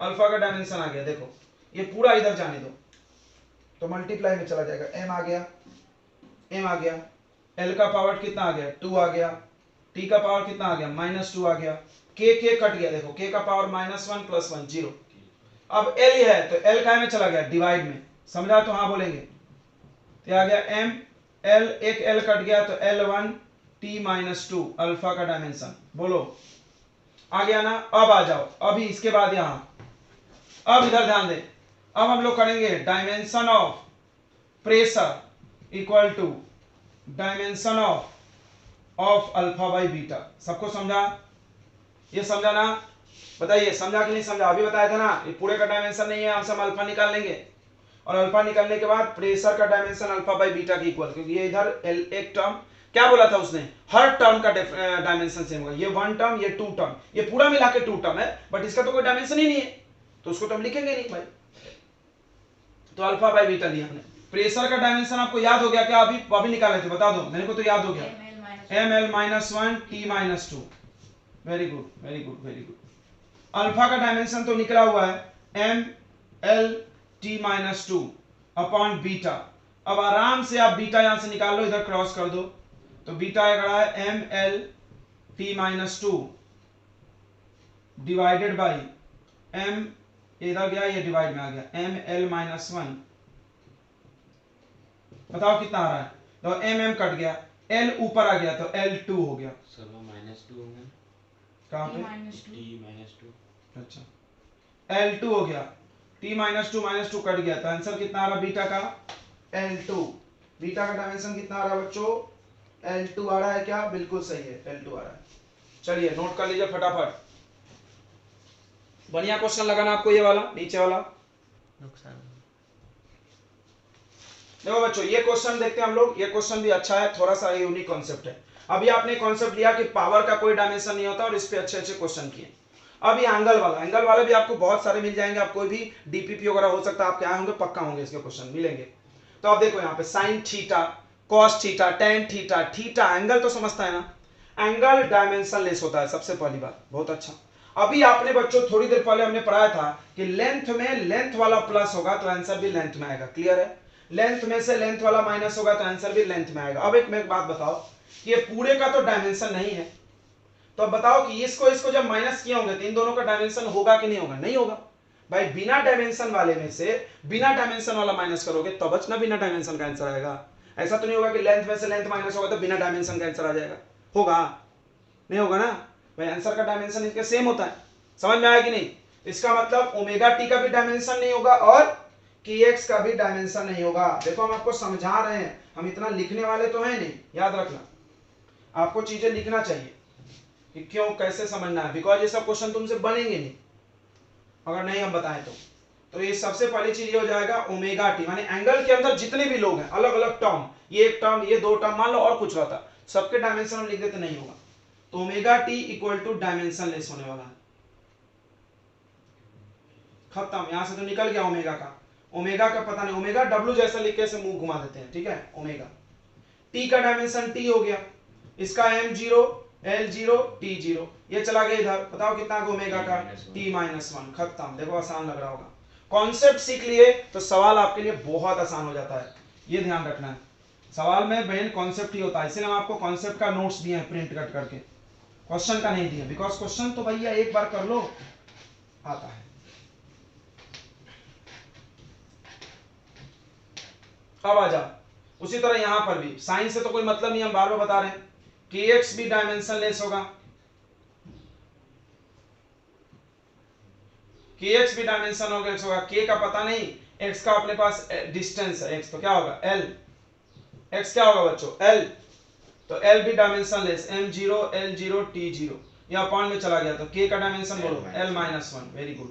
अल्फा का डायमेंशन आ गया, देखो ये पूरा इधर जाने दो तो मल्टीप्लाई में चला जाएगा, m आ गया, l का पावर कितना आ गया 2 आ गया, t का पावर कितना आ गया -2 आ गया, k कट गया, देखो k का पावर -1 + 1 0। अब l है तो l काय में चला गया, डिवाइड में, समझा तो हाँ बोलेंगे। तो आ गया m l, एक l कट गया तो l1 t -2 अल्फा का डायमेंशन, बोलो आ गया ना। अब आ जाओ, अभी इसके बाद यहां, अब इधर ध्यान दे, अब हम लोग करेंगे dimension of pressure equal to dimension of alpha by beta. सबको समझा, ये समझा ना, बताइए समझा कि नहीं समझा। अभी बताया था ना, ये पूरे का डायमेंशन नहीं है, हम अल्फा निकाल लेंगे और अल्फा निकालने के बाद प्रेशर का डायमेंशन अल्फा बाई बीटा के इक्वल, क्योंकि ये इधर एक टर्म, क्या बोला था उसने, हर टर्म का डायमेंशन सेम होगा, ये 1 टर्म, ये 2 टर्म, ये पूरा मिला के 2 टर्म है, बट इसका तो कोई डायमेंशन ही नहीं है, तो उसको तो हम लिखेंगे नहीं भाई। तो अल्फा बाई बीटा लिया हमने। प्रेशर का डायमेंशन आपको याद हो गया क्या, अभी निकाले थे, बता दो, मेरे को तो याद हो गया, ml -1 t -2, very good very good very good. Alpha का डायमेंशन तो निकला हुआ है ml t -2 अपॉन बीटा। अब आराम से आप बीटा यहां से निकाल लो, इधर क्रॉस कर दो, तो बीटा आएगा है ml t -2 divided by m, इधर गया ये डिवाइड में आ गया, ml -1, बताओ कितना आ रहा है, तो mm कट गया, l ऊपर आ गया तो l2 हो गया, सर वो -2 होगा, कहां पे t -2, अच्छा l2 हो गया, t -2 कट गया, तो आंसर कितना आ रहा बीटा का l2। बीटा का डायमेंशन कितना आ रहा है बच्चों, l2 आ रहा है क्या, बिल्कुल सही है, l2 आ रहा है। चलिए नोट कर लीजिए फटाफट, बढ़िया क्वेश्चन लगा ना आपको ये वाला, नीचे वाला। नुकसान। देखो बच्चों ये क्वेश्चन देखते हैं हम लोग, ये क्वेश्चन भी अच्छा है, थोड़ा सा यूनिक कॉन्सेप्ट है। अभी आपने कॉन्सेप्ट लिया कि पावर का कोई डायमेंशन नहीं होता और इस पे अच्छे अच्छे क्वेश्चन किए। अब ये एंगल वाले भी आपको बहुत सारे मिल जाएंगे, आप कोई भी डीपीपी वगैरह हो सकता है आपके आए होंगे, पक्का होंगे इसके क्वेश्चन मिलेंगे। तो आप देखो यहाँ पे sign theta, cos theta, tan theta, theta angle तो समझता है ना, एंगल डायमेंशन लेस होता है, सबसे पहली बात, बहुत अच्छा। अभी आपने बच्चों थोड़ी देर पहले हमने पढ़ाया था कि लेंथ में लेंथ वाला प्लस होगा तो आंसर भी लेंथ में आएगा, क्लियर है। लेंथ में से लेंथ वाला माइनस होगा तो आंसर भी लेंथ में आएगा। अब एक बात बताओ, ये पूरे का तो डायमेंशन नहीं है, तो अब बताओ कि इसको जब माइनस किए होंगे तो इन दोनों का डायमेंशन होगा कि नहीं होगा, नहीं होगा भाई। बिना डायमेंशन वाले में से बिना डायमेंशन वाला माइनस करोगे तो बचना बिना डायमेंशन का आंसर आएगा। ऐसा तो नहीं होगा कि लेंथ में से लेंथ माइनस होगा तो बिना डायमेंशन का आंसर आ जाएगा, होगा नहीं होगा ना भाई। आंसर का डायमेंशन इसके सेम होता है, समझ में आया कि नहीं। इसका मतलब ओमेगा टी का भी डायमेंशन नहीं होगा और kx का भी डायमेंशन नहीं होगा। देखो हम आपको समझा रहे हैं, हम इतना लिखने वाले तो हैं नहीं, याद रखना आपको चीजें लिखना चाहिए कि क्यों कैसे समझना है, बिकॉज ये सब क्वेश्चन तुमसे बनेंगे नहीं अगर नहीं हम बताएं तो ये सबसे पहली चीज ये हो जाएगा ओमेगा टी, माने एंगल के अंदर जितने भी लोग हैं अलग अलग टर्म, ये एक टर्म ये दो टर्म मान लो और कुछ रहता, सबके डायमेंशन हम लिख देते नहीं होगा, तो omega T equal to dimensionless होने वाला है। खत्म, यहां से तो निकल गया ओमेगा का। ओमेगा का पता नहीं, ओमेगा डब्ल्यू जैसा लिख के मुंह घुमा देते हैं, ठीक है। ओमेगा टी का डायमेंशन टी हो गया, इसका m0 l0 t0, ये चला गया इधर, बताओ कितना ओमेगा का t-1। खत्म, देखो आसान लग रहा होगा। कॉन्सेप्ट सीख लिए तो सवाल आपके लिए बहुत आसान हो जाता है, ये ध्यान रखना है। सवाल में मेन कॉन्सेप्ट ही होता है, इसलिए हम आपको कॉन्सेप्ट का नोट्स दिए हैं प्रिंट कट करके। क्वेश्चन का नहीं दिया, बिकॉज क्वेश्चन तो भैया एक बार कर लो आता है। अब आ जाओ, उसी तरह यहां पर भी साइन से तो कोई मतलब नहीं, हम बार बार बता रहे हैं कि एक्स भी डायमेंशन लेस होगा, कि एक्स भी डायमेंशन होगा, एक्स होगा, के का पता नहीं, एक्स का अपने पास डिस्टेंस है एक्स, तो क्या होगा एल, एक्स क्या होगा बच्चों एल, तो एल भी dimension less, m0 l0 t0, ये अपॉन में चला गया, तो के का डायमेंशन बोलो l-1, वेरी गुड।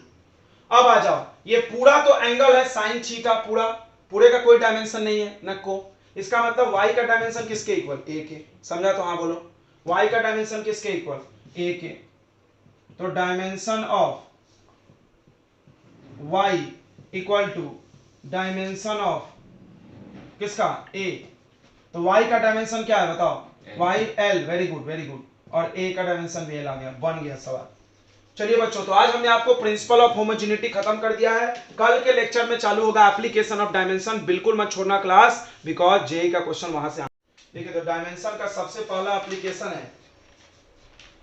अब आ जाओ, ये पूरा तो एंगल है साइन थीटा, पूरे का कोई डायमेंशन नहीं है न को, इसका मतलब y का डायमेंशन किसके इक्वल a के, समझा तो हाँ बोलो, y का डायमेंशन किसके इक्वल a के, तो dimension of y equal to dimension of किसका a, तो y का डायमेंशन क्या है बताओ, y l, very good very good, और a का डायमेंशन भी l आ गया, बन गया सवाल। चलिए बच्चों, तो आज हमने आपको प्रिंसिपल ऑफ होमोजेनिटी खत्म कर दिया है, कल के लेक्चर में चालू होगा एप्लीकेशन ऑफ डायमेंशन, बिल्कुल मत छोड़ना क्लास, बिकॉज जेई का क्वेश्चन वहां से। ठीक है, तो डायमेंशन का सबसे पहला एप्लीकेशन है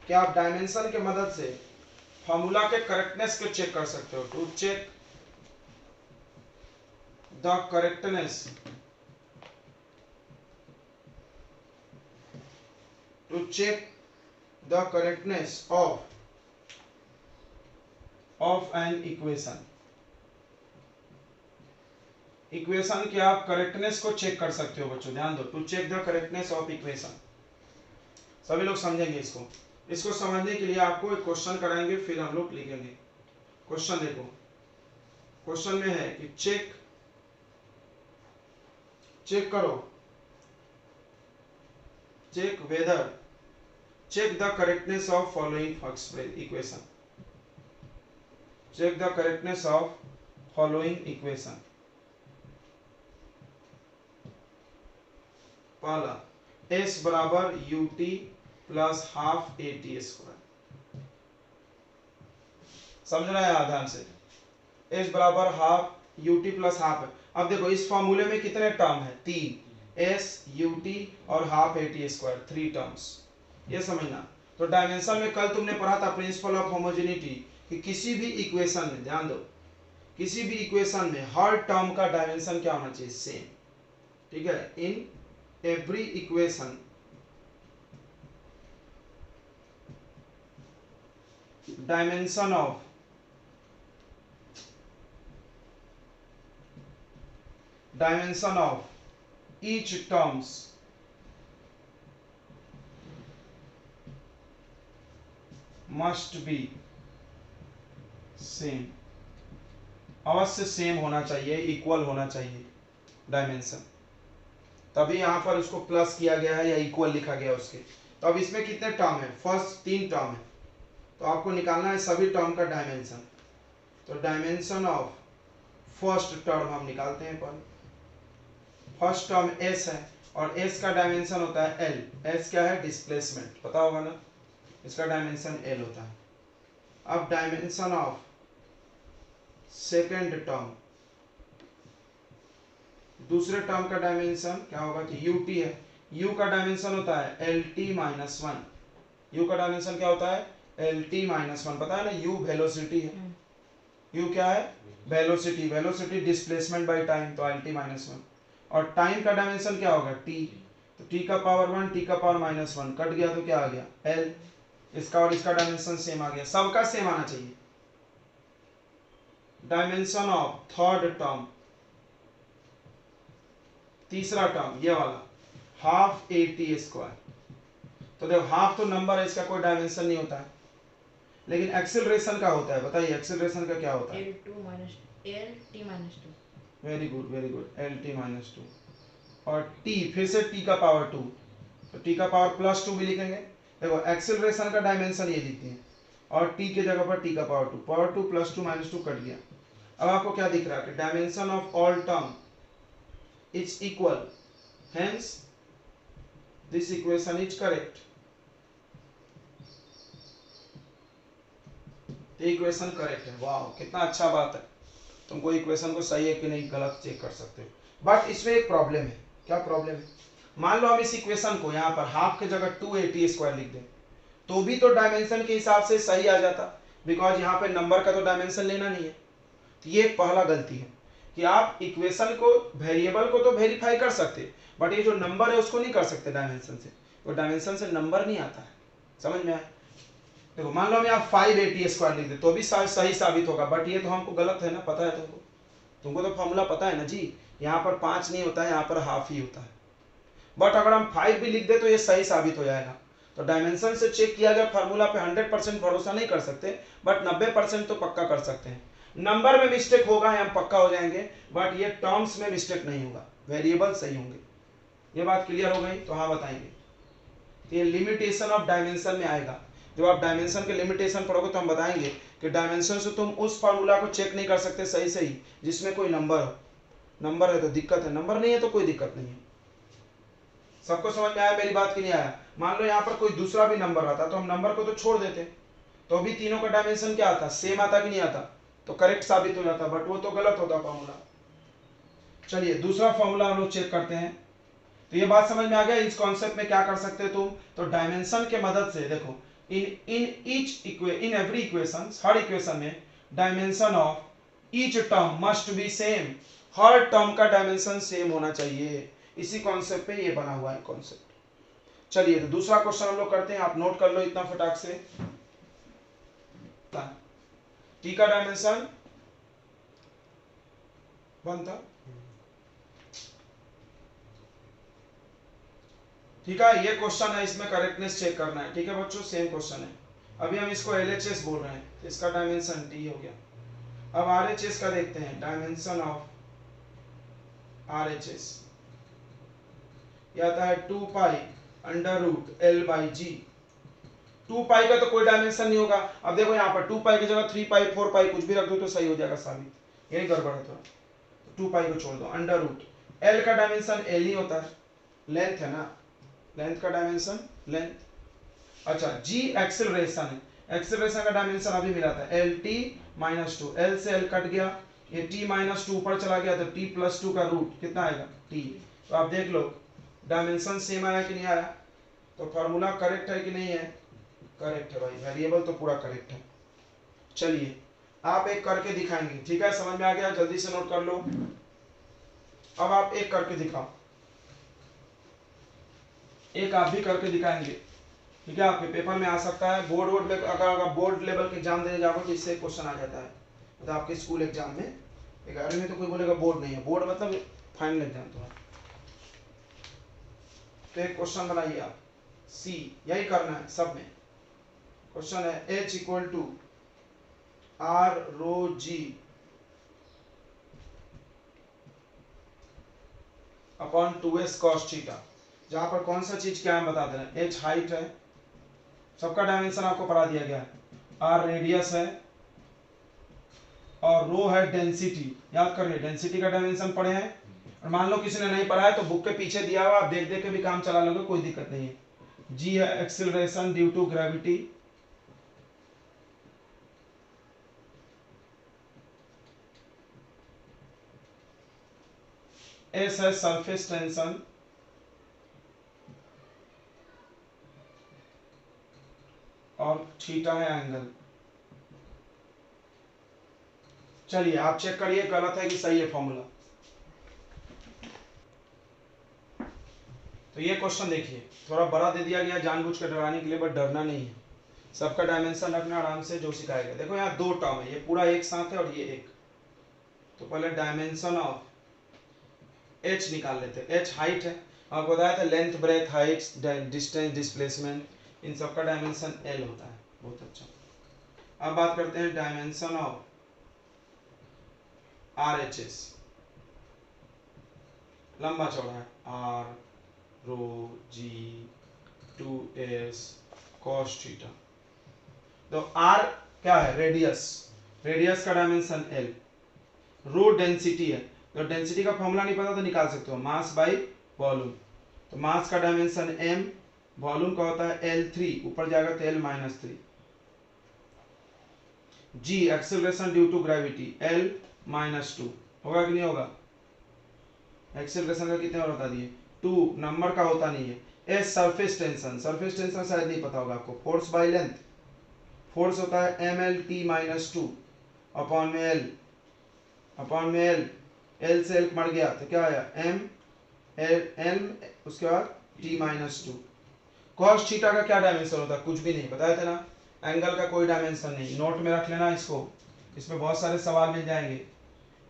कि आप डायमेंशन के मदद से फॉर्मूला के करेक्टनेस को चेक कर सकते हो, to check the correctness, to check the correctness of an equation, equation के आप करेक्टनेस को चेक कर सकते हो बच्चों, ध्यान दो, to check the correctness of equation, सभी लोग समझेंगे इसको समझने के लिए आपको एक क्वेश्चन कराएंगे, फिर हम लोग लिखेंगे। क्वेश्चन देखो, क्वेश्चन में है कि चेक करो, check whether, check the correctness of following equation, check the correctness of following equation. पहला s बराबर ut plus half A T square, समझ रहे हैं ध्यान से, s बराबर हाफ ut प्लस हाफ है। अब देखो इस फॉर्मूले में कितने टर्म है, 3, s ut और half A T square, 3 terms, ये समझना। तो डायमेंशन में कल तुमने पढ़ा था प्रिंसिपल ऑफ होमोजेनिटी कि किसी भी इक्वेशन में, ध्यान दो, किसी भी इक्वेशन में हर टर्म का डायमेंशन क्या होना चाहिए, सेम, ठीक है, इन every equation dimension of each terms must be same, अवश्य सेम होना चाहिए, इक्वल होना चाहिए डायमेंशन, तभी यहां पर उसको प्लस किया गया है या इक्वल लिखा गया उसके। तो अब इसमें कितने टर्म है, फर्स्ट 3 टर्म है, तो आपको निकालना है सभी टर्म का डायमेंशन। तो डायमेंशन ऑफ फर्स्ट टर्म हम निकालते हैं पहले, फर्स्ट टर्म s है और s का डायमेंशन होता है l, s क्या है डिस्प्लेसमेंट, पता होगा ना, इसका डायमेंशन l होता है। अब डायमेंशन ऑफ सेकेंड टर्म, दूसरे टर्म का डायमेंशन क्या होगा कि ut है, u का डायमेंशन होता है lt-1, u का डायमेंशन क्या होता है lt-1, पता है ना, u वेलोसिटी है, u क्या है velocity, velocity displacement by time, तो lt-1, और टाइम का डायमेंशन क्या होगा t, तो t का पावर 1 t का पावर -1 कट गया तो क्या आ गया l, इसका और इसका डायमेंशन सेम आ गया, सबका सेम आना चाहिए। डायमेंशन ऑफ थर्ड टर्म, तीसरा टर्म ये वाला, हाफ ए टी स्क्वायर, तो देखो हाफ तो नंबर है, इसका कोई डायमेंशन नहीं होता है, लेकिन एक्सेलरेशन का होता है, बताइए एक्सेलरेशन का क्या होता है, lt-2, very good very good, lt-2, और t फिर से t का पावर 2, तो t का पावर +2 भी लिखेंगे। देखो एक्सेलरेशन का डायमेंशन ये लिखते हैं, और t के जगह पर t का पावर 2, पावर 2 +2 -2 कट गया। अब आपको क्या दिख रहा है कि dimension of all term is equal, hence this equation is correct, equation correct है, वाह कितना अच्छा बात है, तुमको इक्वेशन को सही है कि नहीं गलत चेक कर सकते हो। बट इसमें एक प्रॉब्लम है, क्या प्रॉब्लम है, मान लो हम इस इक्वेशन को यहाँ पर हाफ के जगह 2at² लिख दें, तो भी तो डायमेंशन के हिसाब से सही आ जाता, बिकॉज यहाँ पे नंबर का तो डायमेंशन लेना नहीं है। तो ये पहला गलती है कि आप इक्वेशन को, वेरिएबल को तो वेरीफाई कर सकते, बट ये जो नंबर है उसको नहीं कर सकते डायमेंशन से। वो डायमेंशन से नंबर नहीं आता है, समझ में आया? देखो मान लो हम यहाँ 580 स्क्वायर लिख दे तो भी सही साबित होगा, बट ये तो हमको गलत है ना, पता है तुमको, तुमको तो फॉर्मूला पता है ना जी, यहाँ पर 5 नहीं होता है, यहाँ पर हाफ ही होता है। बट अगर हम 5 भी लिख दे तो ये सही साबित हो जाएगा। तो डायमेंशन से चेक किया गया फार्मूला पे 100% भरोसा नहीं कर सकते, बट 90% तो पक्का कर सकते हैं। नंबर में मिस्टेक होगा हम पक्का हो जाएंगे, बट ये टर्म्स में मिस्टेक नहीं होगा, वेरिएबल सही होंगे। ये बात क्लियर हो गई? तो हाँ बताएंगे। तो ये लिमिटेशन ऑफ डायमेंशन में आएगा। जब आप डायमेंशन के लिमिटेशन पढ़ोगे तो हम बताएंगे कि डायमेंशन से तुम उस फार्मूला को चेक नहीं कर सकते सही सही जिसमें कोई नंबर हो। नंबर है तो दिक्कत है, नंबर नहीं है तो कोई दिक्कत नहीं है। सबको समझ में आया मेरी बात की नहीं आया? मान लो यहाँ पर कोई दूसरा भी नंबर आता तो हम नंबर को तो छोड़ देते, तो भी तीनों का डायमेंशन क्या आता, सेम आता कि नहीं आता, तो करेक्ट साबित हो जाता, बट वो तो गलत होता फॉर्मूला। चलिए दूसरा फॉर्मूला हम लोग चेक करते हैं। तो ये बात समझ में आ गया? इस कॉन्सेप्ट में क्या कर सकते हो तुम, तो डायमेंशन के मदद से देखो इन एवरी इक्वेशन, हर इक्वेशन में dimension of each term must be same, हर टर्म का डायमेंशन सेम होना चाहिए। इसी कॉन्सेप्ट पे ये बना हुआ है कॉन्सेप्ट। चलिए तो दूसरा क्वेश्चन हम लोग करते हैं, आप नोट कर लो इतना फटाक से। टी का डायमेंशन 1 था, ठीक है। ये क्वेश्चन है, इसमें करेक्टनेस चेक करना है, ठीक है बच्चों, सेम क्वेश्चन है। अभी हम इसको LHS बोल रहे हैं, तो इसका डायमेंशन टी हो गया। अब RHS का देखते हैं, डायमेंशन ऑफ RHS ये आता है 2 पाई अंडर रूट L/G। 2 पाई का तो कोई डायमेंशन नहीं होगा। अब देखो यहाँ पर 2 पाई की जगह 3 पाई 4 पाई कुछ भी रख दो तो सही हो जाएगा साबित, यही गड़बड़ है थोड़ा। तो 2 पाई को छोड़ दो, अंडर रूट L का डायमेंशन L ही होता है, लेंथ है ना, लेंथ का डायमेंशन लेंथ। अच्छा G एक्सेलरेशन है, एक्सेलरेशन का डायमेंशन अभी मिला था LT-2, L से L कट गया, ये T-2 ऊपर चला गया तो T+2 का रूट कितना आएगा T। तो आप देख लो डायमेंशन सेम आया कि नहीं आया, तो फार्मूला करेक्ट है कि नहीं है, करेक्ट है भाई, वेरिएबल तो पूरा करेक्ट है। चलिए आप एक करके दिखाएंगे, ठीक है, समझ में आ गया, जल्दी से नोट कर लो। अब आप एक करके दिखाओ, एक आप भी करके दिखाएंगे, ठीक है, आपके पेपर में आ सकता है। बोर्ड अगर बोर्ड लेवल के एग्जाम देने जाओगे तो इससे क्वेश्चन आ जाता है, मतलब आपके स्कूल एग्जाम में। 11वीं में तो कोई बोलेगा बोर्ड नहीं है, बोर्ड मतलब फाइनल एग्जाम तुम्हारा। तो एक क्वेश्चन बनाइए आप, सी, यही करना है सब में। क्वेश्चन है H = R ρg upon 2s cos theta. जहां पर कौन सा चीज क्या है बता दे रहे हैं। H हाइट है, सबका डायमेंशन आपको पढ़ा दिया गया है, R रेडियस है और रो है डेंसिटी। याद करिए डेंसिटी का डायमेंशन पढ़े हैं, और मान लो किसी ने नहीं पढ़ा है तो बुक के पीछे दिया हुआ, आप देख देख के भी काम चला लोगे, कोई दिक्कत नहीं है। G है acceleration due to gravity, S है सरफेस टेंशन, और थीटा है एंगल। चलिए आप चेक करिए गलत है कि सही है फॉर्मूला। तो ये क्वेश्चन देखिए, थोड़ा बड़ा दे दिया गया जानबूझ कर डराने के लिए, बट डरना नहीं है, सबका डायमेंशन रखना आराम से, जो सिखाएगा। देखो यहाँ 2 टर्म है, ये पूरा एक साथ है और ये एक। तो पहले डायमेंशन ऑफ H निकाल लेते हैं। H हाइट है, आपको बताया था length breadth height distance displacement, इन सबका डायमेंशन L होता है। बहुत अच्छा। अब बात करते हैं डायमेंशन ऑफ RHS, लंबा चौड़ा है R ρg 2s cos theta. तो R क्या है, रेडियस, रेडियस का डायमेंशन L, रो डेंसिटी है, तो डेंसिटी का फॉर्मूला नहीं पता तो निकाल सकते हो, मास बाई वॉल्यूम। तो मास का डायमेंशन m, वॉल्यूम का होता है L3, ऊपर जाएगा तो L-3। G acceleration due to gravity L-2, होगा कि नहीं होगा, एक्सेलरेशन का कितने और बता दिए 2, नंबर का होता नहीं है, S surface tension, surface tension शायद नहीं पता होगा आपको। फोर्स बाय लेंथ, फोर्स होता है M L T minus two upon M L, upon M L, L से एल मर गया तो क्या आया एम एल उसके बाद T minus two. Cos theta का क्या डायमेंशन होता है, कुछ भी नहीं, बताए थे ना, एंगल का कोई डायमेंशन नहीं, नोट में रख लेना इसको, इसमें बहुत सारे सवाल मिल जाएंगे।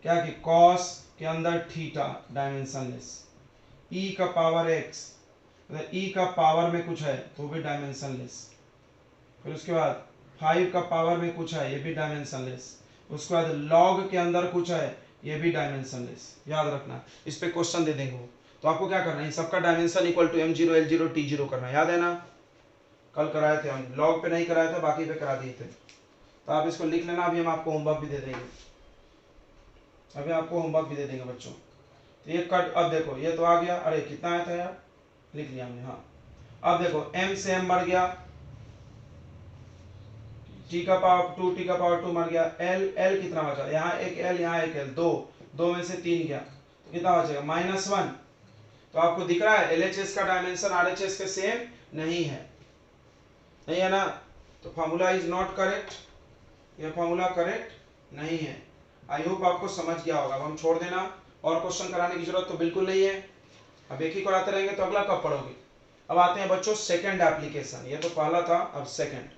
क्या कि कॉस के अंदर थीटा डायमेंशनलेस, ई का पावर एक्स, ई का पावर में कुछ है तो भी डायमेंशनलेस, फिर उसके बाद 5 का पावर में कुछ है ये भी डायमेंशनलेस, उसके बाद लॉग के अंदर कुछ है ये भी डायमेंशनलेस, याद रखना, इस पे क्वेश्चन दे देंगे वो। तो आपको क्या करना है, सबका dimension equal to m0 l0 t0 करना है, याद है ना, कल कराए थे हम, लॉग पे नहीं कराए थे, बाकी पे करा दिए थे। तो आप इसको लिख लेना, अभी हम आपको होमवर्क भी दे देंगे, अभी आपको होमवर्क भी दे देंगे बच्चों। तो ये कट, अब देखो ये तो आ गया, अरे कितना आया था यार, लिख लिया हमने, हाँ। अब देखो m से m मर गया, t का पावर 2, t का पावर 2 मर गया, l कितना बचा, यहाँ एक l, यहाँ एक l, 2, 2 में से 3 गया तो कितना बचेगा -1। तो आपको दिख रहा है LHS का डायमेंशन RHS के सेम नहीं है, नहीं है ना, तो फॉर्मूला इज नॉट करेक्ट, यह फॉर्मूला करेक्ट नहीं है। आई होप आपको समझ गया होगा। अब हम छोड़ देना, और क्वेश्चन कराने की जरूरत तो बिल्कुल नहीं है, अब एक ही कराते रहेंगे तो अगला कब पढ़ोगे। अब आते हैं बच्चों सेकंड एप्लीकेशन, ये तो पहला था, अब सेकंड।